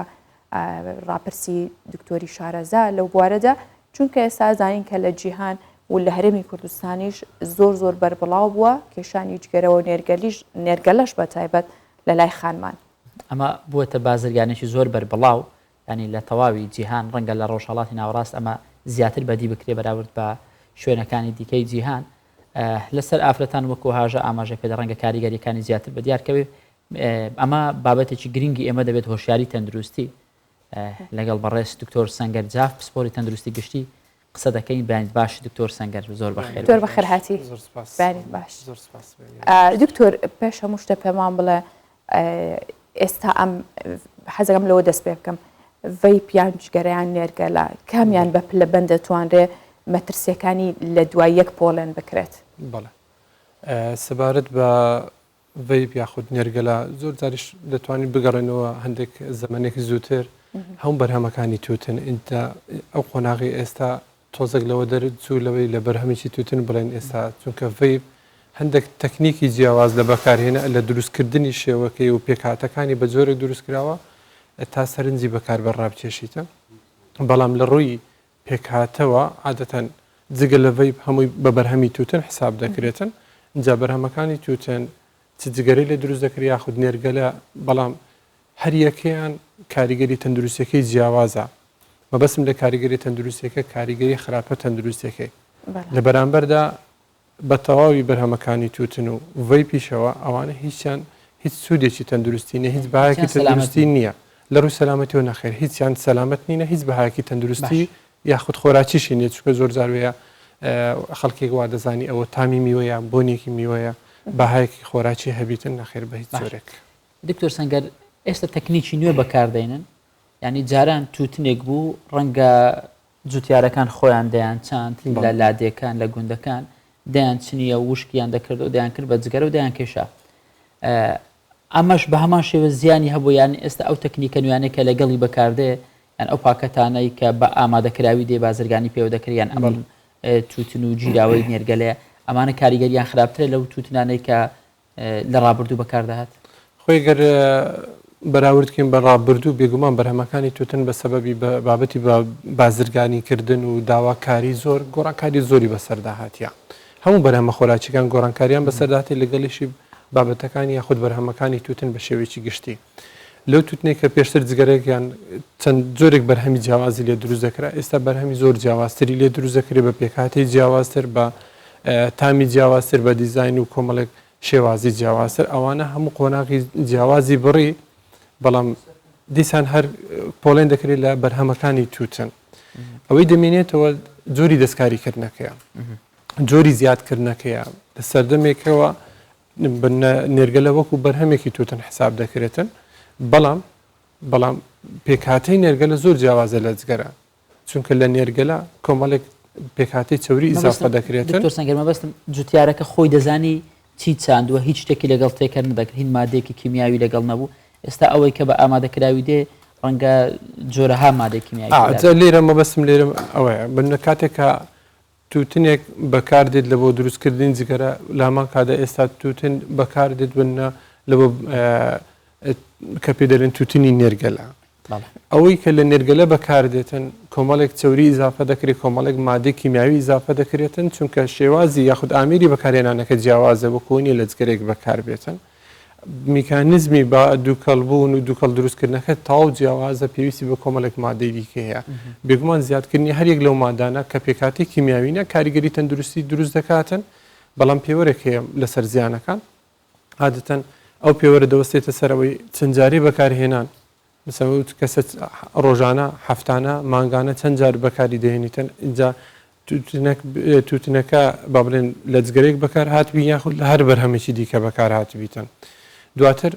ڕاپرسی دکتۆری شارەزا لەو بوارەدا، چونکە ئێستا زانین کە لە جیهان و لە هەرێمی کوردستانیش زۆر بەربڵاو بووە کێشانی جگەرەوە نێرگەلەش بەتایبەت لە لای خانمان. ئەمە بووەتە بازرگانێکی زۆر بەربڵاو، ینی لە تەواوی جیهان ڕەنگە لە ڕۆژهەڵاتی ناوەڕاست ئەمە زیاتر بەدی بکرێ بەراورد بە شوێنەکانی دیکەی جیهان. لەسەر ئافرەتان وەکو هاژە ئاماژە پێدا ڕەنگە کاریگەریەکانی زیاتر بەدیارکەوێ. ئەمە بابەتێکی گرنگی ئێمە دەبێت هۆشیاری تەندروستی لەگەڵ بەڕێز دکتۆر سەنگەر جاف پسپۆری تەندروستی گشتی قسە دەکەین. بەیان باش دکتۆر سەنگەر زۆر بەخێر. زۆر بەخێر هاتی. باش دکتۆر پێش هەموو شتە پێمان بڵێ ئێستا ئەم حەزەکەم لەوە دەست پێ بکەم ڤەیپیان جگەرەیان نێرگەلە کامیان بە پلەبەن دەتوانرێ مەترسیەکانی لە دوای یەک پۆڵێن بکرێت؟ بەڵێ سەبارەت بە ڤەیپ یاخود نێرگەلە زۆر جاریش دەتوانین بگەڕێنەوە هەندێک زەمانێکی زووتر هەموو بەرهەمەکانی تووتن ئەو قۆناغی ئێستا تۆزێک لەوە دەرچوو لەوەی لە بەرهەمێکی تووتن بڵێن ئێستا چونکە ڤەیپ هەندێک تەکنیکی جیاواز لە بەکارهێنا لە دروستکردنی شێوەکەی و پێکهاتەکانی بە جۆرێک دروستکراوە تا سەرنجی بەکار بەڕابکێشیتە، بەڵام لە ڕووی پێکهاتەوە عادەتەن جگە لە ڤەیپ هەمووی بە بەرهەمی تووتن حساب دەکرێتن. اینجا بەرهەمەکانی تووتن چ جگەرەی لە دروست دەکرێت یاخود نێرگەلە، بەڵام هەر یەکەیان کاریگەری تەندروستیەکەی جیاوازە. مەبەستم لە کاریگەری تەندروستیەکە کاریگەری خراپە تەندروستیەکەی لە بەرامبەردا بە تەواوی بەرهەمەکانی تووتن و ڤەیپیشەوە ئەوانە هیچ سوودێکی تەندروستی نیە، هیچ بەهایەکی تەندروستی نییە لە ڕووی سەلامەتیەوە نەخێر، هیچیان سەلامەت نینە، هیچ بەهایەکی تەندروستی یاخود خۆراکیشی نیە، چونکە زۆر جاروەیە خەڵکێک وا دەزانی ئەوە تامی میوەیە بۆنێکی میوەیە بەهایەکی خۆراکی هەبیتن نەخێر بە هیچ جۆرێک. دکتۆر سەنگەر ئێستا تەکنیکی نوێ بەکاردێنن، ینی جاران تووتنێک بوو ڕەنگە جوتیارەکان خۆیان دەیان چاند لە لادێکان لە گوندەکان دەیان چنیە وشکیان دەکرد و دەیان کرد بە جگەرە و دەیان کێشا. ئەمەش بە هەمان شێوە زیانی هەبوو، یان ئێستا ئەو تەکنیکە نوێیانەیە کە لەگەڵی بەکاردێ یان ئەو پاکەتانەی کە بە ئامادەکراوی دێ بازرگانی پێوە دەکریان ئەمە تووتن و گیراوەی نێرگەلەیە ئەمانە کاریگەریان خراپترە لەو تووتنانەی کە لە ڕابردوو بەکاردەهات. خۆی گەر بەراوردکەین بە ڕابردوو بێگومان بەرهەمەکانی تووتن بە سەبەبی بابەتی بە بازرگانیکردن و داواکاری زۆر گۆڕانکاری زۆری بەسەرداهاتیان. هەموو بەرهەمە خۆراکیەکان گۆڕانکاریان بەسەرداهاتی لەگەڵیشی بابەتەکانی یاخود بەرهەمەکانی تووتن بە شێوەیەکی گشتی. لەو تووتنێک کە پێشتر جگەرەیەکیان چەند جۆرێک بەرهەمی جیاوازی لێ دروست دەکرا، ئێستا بەرهەمی زۆر جیاوازتری لێ دروست دەکرێت بە پێکهاتی جیاوازتر، بە تامی جیاوازتر، بە دیزاین و کۆمەڵێک شێوازی جیاوازتر. ئەوانە هەموو قۆناغی جیاوازی بڕی، بەڵام دیسان هەر پۆڵێن دەکرێت لە بەرهەمەکانی تووتن. ئەوەی دەمێنێتەوە جۆری دەستکاریکردنەکەیە، جۆری زیادکردنەکەیە لە سەردەمێکەوە نێرگەلە وەکو بەرهەمێکی تووتن حساب دەکرێتن، بەڵام پێکهاتەی نێرگەلە زۆر جیاوازە لە جگەرە، چونکە لە نێرگەلە کۆمەڵێک پێکهاتەی چەوری ئیزافە دەکرێتن. دکتۆر سەنگەر مەبەستم جوتیارەکە خۆی دەزانی چی چاندووە، هیچ شتێکی لەگەڵ تێکەر نەدەکرد، هین مادەیەکی کیمیاوی لەگەڵ نەبوو. ئێستا ئەوەی کە بە ئامادەکراوی دێ ڕەنگە جۆرەها مادەی کیمیاوی لێرە مەبەستم لێرە ئەوەیە بنە کاتێکە تووتنێک بەکاردێت لە بۆ دروستکردنی جگەرە لامان کادە ئێستا تووتن بەکاردێت بنە لە بۆ کە پێ دەرێن تووتنی نێرگەلە. ئەوەی کە لە نێرگەلە بەکاردێتن کۆمەڵێک چوری ئیزافە دەکرێت کۆمەڵێک مادەی کیمیاوی ئیزافە دەکرێتن چونکە شێوازی یاخود ئامیری بەکارێنانەکە جیاوازە بکوونی لە جگەرێک بەکار بێتن میکانیزمی با دووکەڵبوون و دووکەڵ دروستکردنەکە تاو جیاوازە پێویستی بە کۆمەڵێک مادەی دیکە هەیە بێگومان زیادکردنی هەرێک لەو مادانە کە پێکاتی کیمیاوینە کاریگەری تەندروستی دروست دەکاتن بەڵام پێوەرێک هەیە لەسەر زیانەکان عادەتەن ئەو پێوەرە دەوەستێتە سەرەوەی چەند جارێ بەکارهێنان کەسە ڕۆژانە هەفتانە مانگانە چەند جار بەکاری دەهێنیتن اینجا تووتنەکە با بڵێن لە جگەرێک بەکار هاتبی یاخود لە هەر بەرهەمێکی دیکە بەکار هاتبیتن دواتر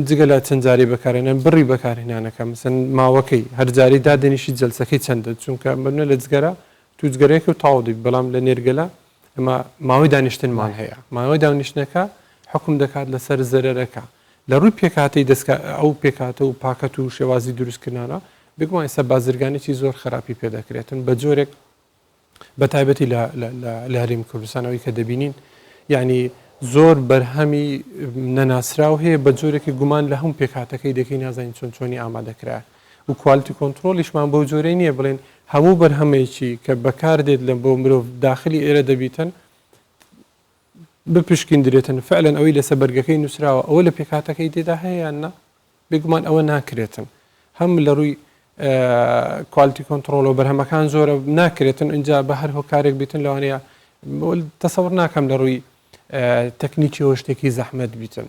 جگە لە چەند جاری بەکارێنان بڕی بەکارهێنانەکە مثلەن ماوەکەی هەر جاری دادێنیشی جەلسەکەی چەندە چونکە بنە لە جگەرە تو جگەرەیەک و تاو دەبی بەڵام لە نێرگەلە ئەمە ماوەی دانیشتنمان هەیە ماوەی دانیشتنەکە حکم دەکات لەسەر زەرەرەکە لە ڕووی پێکاتی ئەو پێکاتە و پاکەت و شێوازی دروستکردانە بگومان ئێستا بازرگانێکی زۆر خراپی پێدەکرێتن بە جۆرێک بە تایبەتی لە هەرێمی کوردستانەوەی کە دەبینین یعنی زۆر بەرهەمی نەناسراو هەیە بە جۆرێکی گومان لە هەموو پێکاتەکەی دەکەی نازانین چۆنی ئامادەکرا و کوالتی کۆنتترۆلیشمان بۆ جۆرەی نییە بڵێن هەموو بەرهەمێکی کە بەکاردێت لە بۆ مرۆڤ داخلی ئێرە دەبیتن بپشکیندرێتن فعلەن ئەوەی لەسەر بەرگەکەی نووسراوە ئەوە لە پێکاتەکەی تێدا هەیەیاننا بگومان ئەوە ناکرێتن هەم لە ڕووی کوالتی کۆنتترۆل و بەرهەمەکان زۆرە ناکرێتن اینجا بە هەر هۆکارێک بیتن لەوانەیە تەسەور ناکەم لە ڕووی تەکنیکیەوە شتێکی زەحمەت بیتن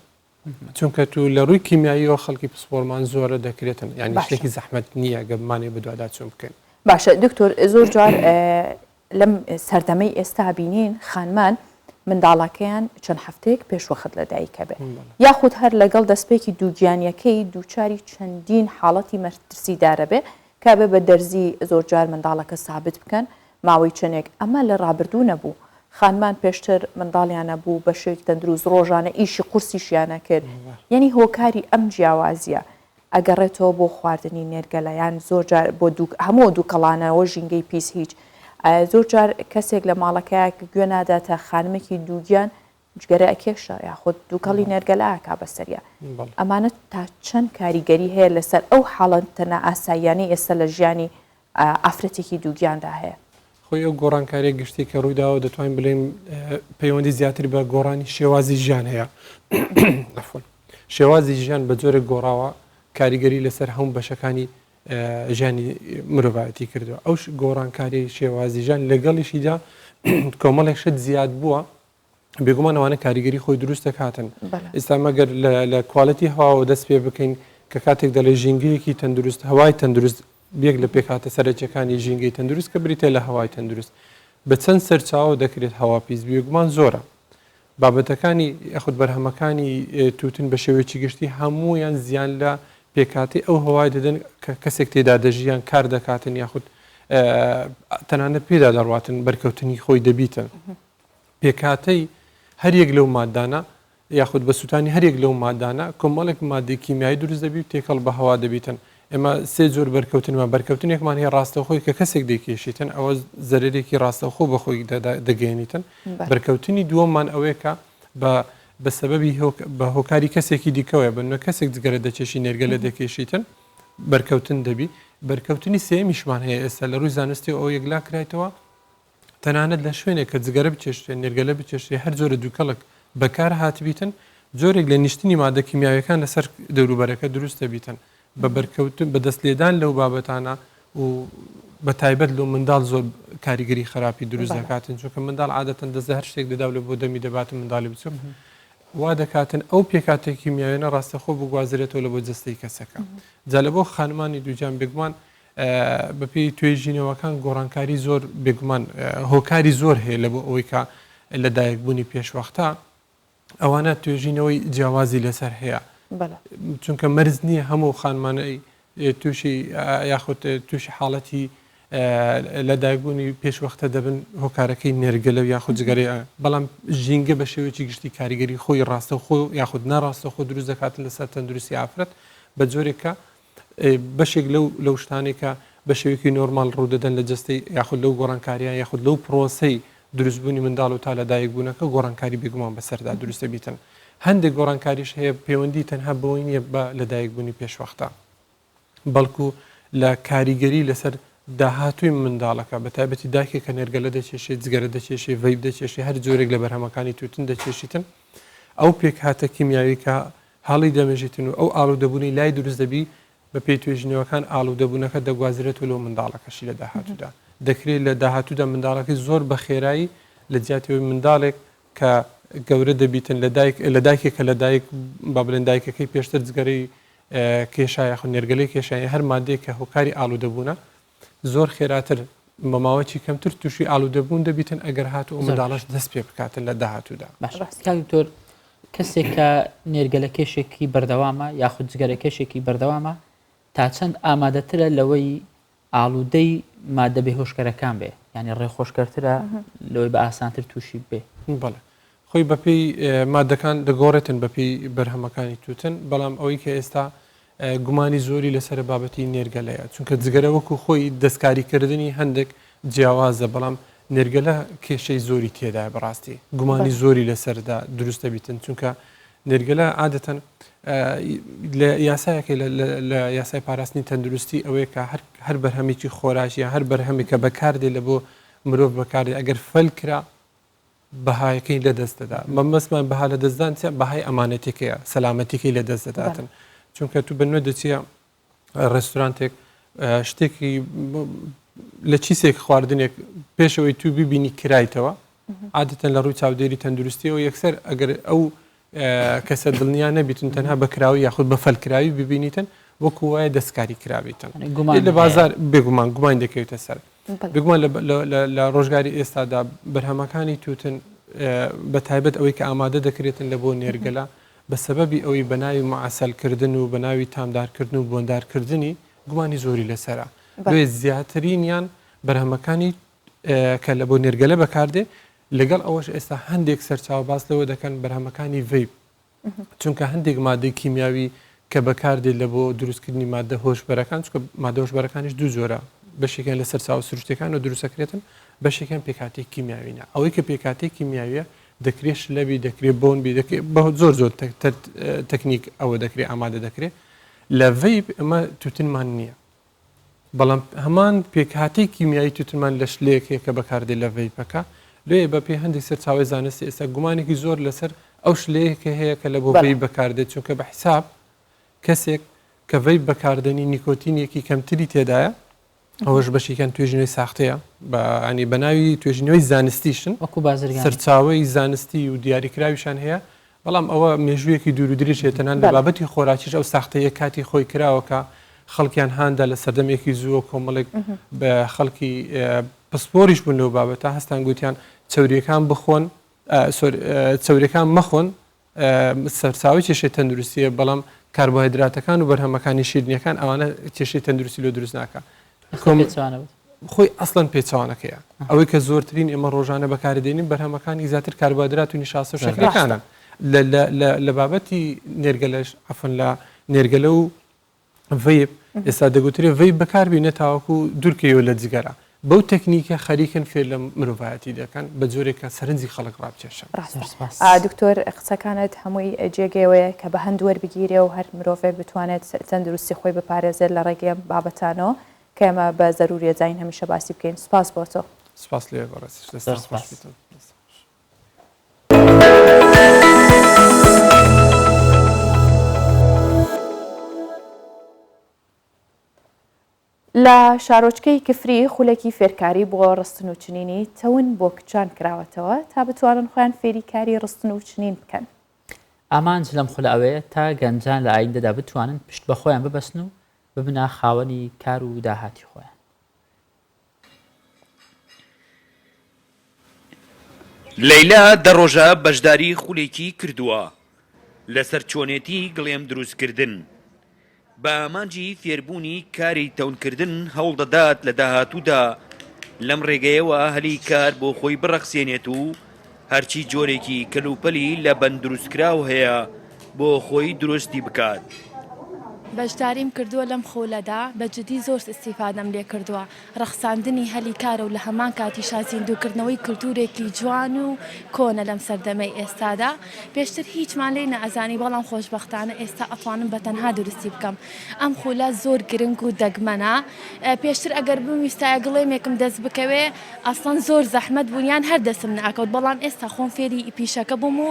چونکە تو لە ڕووی کیمیاییەوە خەڵکی پسپۆرمان زۆرە دەکرێتن یعنی شتێکی زەحمەت نییە گەبمانێ بەدووادا چۆن بکەین باشە دکتۆر زۆر جار لەم سەردەمەی ئێستا بینین خانمان منداڵەکەیان چەند هەفتەیەک پێشوەخت لە دایکە بێ یاخود هەر لەگەڵ دەستپێکی دووگیانیەکەی دووچاری چەندین حاڵەتی مەترسیدارە بێ کا بێ بە دەرزی زۆر جار منداڵەکە سابت بکەن ماوەی چنێک ئەمە لە ڕابردوو نەبوو خانمان پێشتر منداڵیانە بوو بە شێک تەندروست ڕۆژانە ئیشی قورسیشیانە کرد یعنی هۆکاری ئەم جیاوازیە ئەگەڕێتەوە بۆ خواردنی نێرگەلەیان زۆر جار بۆ هەموو دووکەڵانەوە ژینگەی پیس هیچ زۆر جار کەسێک لە ماڵەکەیە گوێ ناداتە خانمێکی دووگیان جگەرە ئەکێشە یاخود دووکەڵی نێرگەلایەکا بەسەریە ئەمانە تا چەند کاریگەری هەیە لەسەر ئەو حاڵەتەنە ئاساییانەی ئێستا لە ژیانی ئافرەتێکی دووگیاندا هەیە خۆی ئەو گۆڕانکاریە گشتی کە ڕوویداوە دەتوانین بڵێن پەیوەندی زیاتر بە گۆڕانی شێوازی ژیان هەیە شێوازی ژیان بە جۆرە گۆڕاوە کاریگەری لەسەر هەموو بەشەکانی ژیانی مرۆڤایەتی کردووە ئەو گۆڕانکاری شێوازی ژیان لەگەڵیشیدا کۆمەڵێک شت زیاد بووە بێگومان ئەوانە کاریگەری خۆی دروست دەکاتن ئێستا مەگەر لە کوالەتی هەواوە دەست پێ بکەین کە کاتێک دەڵێ ژینگەیەکی تەندروست هەوای تەندروست بێک لە پێکاتە سەرچەکانی ژینگەی تەندروست کە بریتە لە هەوای تەندروست بە چەند سەرچاوە دەکرێت هەوا پیس بێگومان زۆرە بابەتەکانی یاخود بەرهەمەکانی توتن بە شێوەیەکی گشتی هەموویان زیان لە پێکاتی ئەو هەوای دەدەن کە کەسێک تێدا دەژیان کار دەکاتن یاخود تەنانەت پێدا دەڕواتن بەرکەوتنی خۆی دەبیتن پێکاتەی هەریەک لەو مادانە یاخود بە سووتانی هەرێک لەو مادانە کۆمەڵێک مادەی کیمیایی دروست دەبی تێکەڵ بە هەوا دەبیتن ئێمە سێ جۆر بەرکەوتنمە بەرکەوتنێکمان هەیە ڕاستەوخۆی کە کەسێک دەیکێشیتن ئەوە زەرێکی ڕاستەوخۆ بەخۆی دەگەێنیتن بەرکەوتنی دووەممان ئەوەیە بە سەبەبی بە هۆکاری کەسێکی دیکەوەیە بنە کەسێک جگەرە دەچێشی نێرگەلە دەکێشیتن بەرکەوتن دەبی بەرکەوتنی سێمیشمان هەیە ئێستا لە ڕووی زانستی ئەو یەکلا کرایتەوە تەنانەت لە شوێنێک کە جگەرە بچێشتێ نێرگەلە بچێشتێ هەر جۆرە دووکەڵک بەکار هاتبیتن جۆرێک لە نیشتنی مادە کیمیاویەکان لەسەر دەوروبەرەکە دروست دەبیتن بە بەرکەوتن بە دەستلێدان لەو بابەتانە و بە تایبەت لەو منداڵ زۆر کاریگەری خراپی دروست دەکاتن چونکە منداڵ عادەتەن دەست هەر شتێک دەدا لە بۆ دەمی دەباتن منداڵی بچوو وا دەکاتن ئەو پێکاتێک کیمیاویانە ڕاستەخۆ بگوازرێتەوە لە بۆ جستەی کەسەکە جا لە بۆ خانمانی دووجان بێگومان بەپێی توێژینەوەکان گۆڕانکاری زۆر بێگومان هۆکاری زۆر هەیە لە بۆ ئەوەی کە لە دایکبوونی پێشوەختە ئەوانە توێژینەوەی جیاوازی لەسەر هەیە چونکە مەرز نییە هەموو خانمانەی تووشی یاخود تووشی حاڵەتی لە دایکبوونی پێشوەختە دەبن هۆکارەکەی نێرگەلە و یاخود جگەرەی بەڵام ژینگە بە شێوەیەکی گشتی کاریگەری خۆی ڕاستەوخۆ یاخود نەڕاستەوخۆ دروست دەکاتن لەسەر تەندروستی ئافرەت بە جۆرێکە بەشێک لەو شتانێکە بە شێوەیەکی نۆرمال ڕوودەدەن لە جستەی یاخود لەو گۆڕانکاریان یاخود لەو پرۆسەی دروستبوونی منداڵ و تا لە دایکبوونەکە گۆڕانکاری بێگومان بەسەردا دروستە بیتن هەندێک گۆڕانکاریش هەیە پەیوەندی تەنها بەوەی نییە بە لە دایکبوونی پێشوەختە بەڵکو لە کاریگەری لەسەر داهاتووی منداڵەکە بە تایبەتی دایکێک کە نێرگەلە دەچێشێت جگەرە دەچێشێ ڤیب دەچێشێ هەر جۆرێک لە بەرهەمەکانی توتن دەچێشیتن ئەو پێک هاتە کیمیاوی کە هەڵی دەمێژیتن و ئەو ئاڵوودەبوونی لای دروست دەبی بە پێی توێژینەوەکان ئاڵوودەبوونەکە دەگوازرێتەوە لەو منداڵەکەشی لە داهاتوودا دەکرێت لە داهاتوودا منداڵەکەی زۆر بە خێرایی لە جیاتەوەی منداڵێک کە گەورە دەبیتن لە دایکێکە لە دایک با بڵێن دایکەکەی پێشتر جگەرەی کێشایە خو نێرگەلەی کێشایی هەر مادەیە کە هۆکاری ئاڵوودەبوونە زۆر خێراتر مەماوەی کەمتر تووشی ئاڵوودەبوون دەبیتن ئەگەر هاتوو منداڵش دەست پێ بکاتن لە داهاتوودا دکتۆر کەسێک کە نێرگەلە کێشێکی بەردەوامە یاخود جگەرە کێشێکی بەردەوامە تا چەند ئامادەترە لەوەی ئاڵوودەی مادە بێهۆشکەرەکان بێ ینی ڕێخۆشکەرترە لەوەی بە ئاسانتر تووشی بێ بەڵێ خۆی بەپێی مادەکان دەگۆڕێتن بەپێی بەرهەمەکانی توتن بەڵام ئەوەی کە ئێستا گومانی زۆری لەسەر بابەتی نێرگەلەیە چونکە جگەرە وەکو خۆی دەستکاریکردنی هەندێک جیاوازە بەڵام نێرگەلە کێشەی زۆری تێدا بەڕاستی گومانی زۆری لەسەردا دروستە بیتن چونکە نێرگەلە عادەتەن لە یاسایەکە لە یاسای پاراستنی تەندروستی ئەوەیە کە هەر بەرهەمێکی خۆراشیە هەر بەرهەمێکە بەکاردێ لە بۆ مرۆڤ بەکاردێ ئەگەر فەلکرا بەهایەکەی لە دەست دەدا مەمەسمان بەها لە دەستدان بەهای ئەمانەتێکەیە سەلامەتێکی لە دەست دەداتن چونکە تو بنوێ دەچیە ڕێستورانتێک شتێکی لە چیسێک خواردنێک پێشەوەی تو ببینی کرایتەوە عادەتەن لە ڕووی چاودێری تەندروستیەوە یەکسەر ئەگەر ئەو کەسە دڵنیا نەبیتن تەنها بەکراوی یاخود بە فەلکراوی ببینیتن وەکو وایە دەستکاری کرابیتن لە بازار بێگومان گومان دەکەوێتە سەر بگومان لە ڕۆژگاری ئێستادا بەرهەمەکانی توتن بە تایبەت ئەوەی کە ئامادە دەکرێتن لە بۆ نێرگەلە بە سەبەبی ئەوەی بەناوی معسەلکردن و بەناوی تامدارکردن و بۆندارکردنی گومانی زۆری لەسرە بێ زیاترینیان بەرهەمەکانی کە لە بۆ نێرگەلە بەکاردێ لەگەڵ ئەوەش ئێستا هەندێک سەرچاو باس لەوە دەکەن بەرهەمەکانی ڤیب چونکە هەندێک مادەی کیمیاوی کە بەکاردێت لە بۆ دروستکردنی مادە هۆشبەرەکان چونکە مادە هۆشبەرەکانیش دوو جۆرە بەشێکیان لە سەرچاو سروشتەکان و دروستەکرێتن بەشێکیان پێکاتێک کیمیاوینە ئەوەی کە پێکاتێک کیمیاویە دەکرێت شلەبی دەکرێت بۆنبی بە زۆر تەکنیک ئەوە دەکرێت ئامادە دەکرێت لە ڤیب ئەمە توتنمان نییە بەڵام هەمان پێکهاتەی کیمیایی توتنمان لە شلەیەکێک کە بەکاردێت لە ڤیبەکە لێ بە پێی هەندێک سەرچاوی زانستی ئێستا گومانێکی زۆر لەسەر ئەو شلەیەکە هەیە کە لە بۆ ڤیب بەکاردێت چونکە بە حساب کەسێک کە ڤیب بەکاردنی نیکۆتینێکی کەمتری تێدایە ئەوەش بەشیکەن توێژینەوەی ساختەیە بەنی بەناوی توێژینەوەی زانستیشن وەکو بازرگان سەرچاوی زانستی و دیاریکراویشان هەیە بەڵام ئەوە مێژوویەکی دوور و درێژێتەنان لە بابەتی خۆراکیش ئەو ساختەیە کاتی خۆی کراوەکە خەڵکیان هاندا لە سەردەمێکی زووە کۆمەڵێک بە خەڵکی پسپۆریش بوون لەو بابەتە هەستان گوتیان چەوریەکان بخۆن چەوریەکان مەخۆن سەرچاوی کێشەی تەندروستیە بەڵام کاربۆهایدراتەکان و بەرهەمەکانی شیرینیەکان ئەوانە کێشەی تەندروستی لۆ دروست ناکە خۆی ئەسڵەن پێچوانەکەیە ئەوەی کە زۆرترین ئێمە ڕۆژانە بەکاردێنین بەرهەمەکانی زیاتر کاربۆهایدرات و نیشاسە و شەکرەکانن لە بابەتی نێرگەلەش ئەفەن لە نێرگەلە و ڤیب ئێستا دەگوترێ ڤیب بەکاربێنێ تاوەکو دوورکەوە لە جگەرە بەو تەکنیکە خەریکن فێر لە مرۆڤایەتی دەکەن بە جۆرێکە سەرنجی خەڵک ڕابچێشن دکتۆر قسەکانت هەمووی جێگەوەیە کە بە هەند وەربگیرێ و هەر مرۆڤێک بتوانێت تەندروستی خۆی بپارێزێت لە ڕێگەی بابەتانەوە کە ئێمە بە زەروریە زین هەمیشە باسی بکەین سپاس بۆ تۆ سپاس لێ لە شارۆچکەی کفری خولێکی فێرکاری بۆ ڕستن و چنینی تەون بۆ کچان کراوەتەوە تا بتوانن خۆیان فێری کاری ڕستن و چنین بکەن ئامانج لەم خولە ئەوەیە تا گەنجان لە ئایندەدا بتوانن پشت بە خۆیان ببەسن و ببنە خاوەنی کار و داهاتی خۆیان لەیلا دەڕۆژە بەشداری خولێکی کردووە لەسەر چۆنێتی گڵێم دروستکردن بە ئامانجی فێربوونی کاری تەونکردن هەوڵ دەدات لە داهاتوودا لەم ڕێگەیەوە هەلی کار بۆ خۆی بڕەخسێنێت و هەرچی جۆرێکی کەلوپەلی لە بەند دروستکراو هەیە بۆ خۆی درستی بکات بەشداریم کردووە لەم خۆلەدا بەجددی زۆر ئیسیفادەم لێ کردووە ڕەخساندنی هەلی کارە و لە هەمان کاتیشا زیندووکردنەوەی کللتورێکی جوان و کۆنە لەم سەردەمەی ئێستادا پێشتر هیچمان لێ نەئەزانی بەڵام خۆشببختانە ئێستا ئەتوانم بە تەنها درستی بکەم ئەم خۆلا زۆر گرنگ و دەگمەنە پێشتر ئەگەر بویستایە گڵێمێکم دەست بکەوێ ئەسڵەن زۆر زەحمەت بوونیان هەر دەسم ناکەوت بەڵام ئێستا خۆم فێری پیشەکە بووم و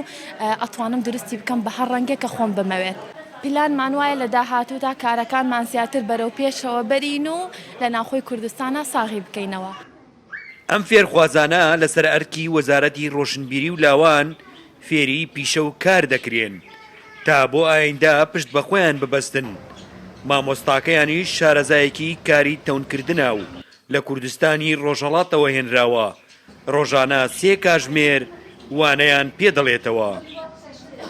ئەتوانم درستی بکەم بە هەر ڕەنگێکە خۆم بمەوێت. پلانمان وایە لە داهاتوودا کارەکانمان زیاتر بەرەو پێشەوە بەرین و لە ناوخۆی کوردستانە ساغی بکەینەوە. ئەم فێرخوازانە لەسەر ئەرکی وەزارەتی ڕۆشنبیری و لاوان فێری پیشە و کار دەکرێن تا بۆ ئایندا پشت بە خۆیان ببەستن. مامۆستاکەیانیش شارەزایەکی کاری تەونکردنە و لە کوردستانی ڕۆژهەڵاتەوە هێنراوە ڕۆژانە 3 کاتژمێر وانەیان پێدەڵێتەوە.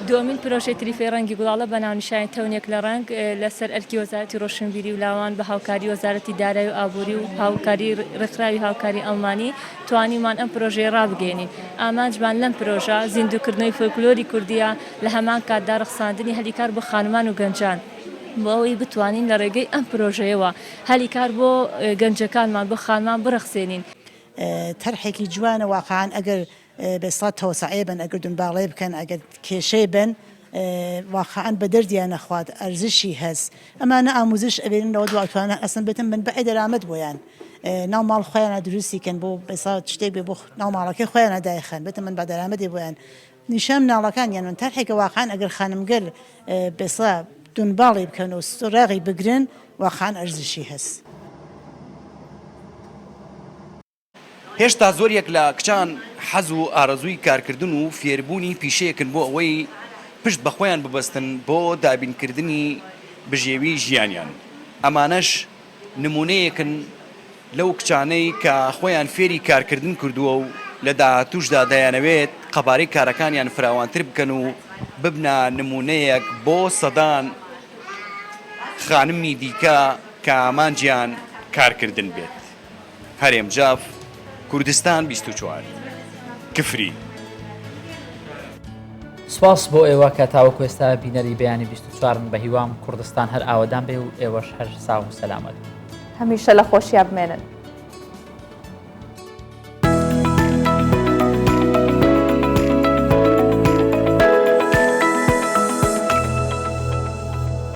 دومین پرۆژەی تریفی ڕەنگی گوڵاڵە بە ناونیشانی تەونێک لە ڕنگ لەسەر ئەرکی وەزارەتی ڕۆشنبیری و لاوان بە هاوکاری وەزارەتی دارایی و ئابووری و هاوکاری ڕێکخراوی هاوکاری ئەڵمانی توانیمان ئەم پرۆژەی ڕابگەێنین. ئامانجمان لەم پرۆژە زیندووکردنەوەی فۆلکلۆری کوردیە لە هەمان کاتدا ڕەخساندنی هەلیکار بۆ خانمان و گەنجان بۆ ئەوەی بتوانین لە ڕێگەی ئەم پرۆژەیەوە هەلیکار بۆ گەنجەکانمان بۆ خانمان بڕەخسێنین. تەرحێکی جوانە واقعان ئەگەر بێستا تەوسعێ بن ئەگەر دونباڵێ بکەن ئەگەر کێشەی بن واقعان بە دەردیان نەخوات ئەرزشی هەست ئەمانە ئاموزش ئەبێنەوە دواتوانە ئەسن بتن بن بە دەرامەت بۆیان ناو ماڵ خۆیانە دروستیکەن بۆ بێستا شتێک بێ بۆ ناو ماڵەکەی خۆیانە دایخەن بتن من بە دەرامەتی بۆیان نیشان ناڵەکان یان من تەرحێکە واقعان ئەگەر خانمگەر بێستا دونباڵی بکەن و سوڕاغی بگرن واقعان ئەرزشی هەست. هێشتا زۆریەک لە کچان حەز و ئارەزووی کارکردن و فێربوونی پیشەیەکن بۆ ئەوەی پشت بە خۆیان ببەستن بۆ دابینکردنی بژێوی ژیانیان. ئەمانەش نمونەیەکن لەو کچانەی کە خۆیان فێری کارکردن کردووە و لە داهاتووشدا دەیانەوێت قەبارەی کارەکانیان فراوانتر بکەن و ببنە نمونەیەک بۆ سەدان خانمی دیکە کە ئامانجیان کارکردن بێت. هەرێم جاف کوردستان 24 کفری. سپاس بۆ ئێوە کە تاوەکو ئێستا بینەری بەیانی 24 بە هیوام کوردستان هەر ئاوەدان بێ و ئێوەش هەر ساو و سەلامەت هەمیشە لە خۆشییا بمێنن.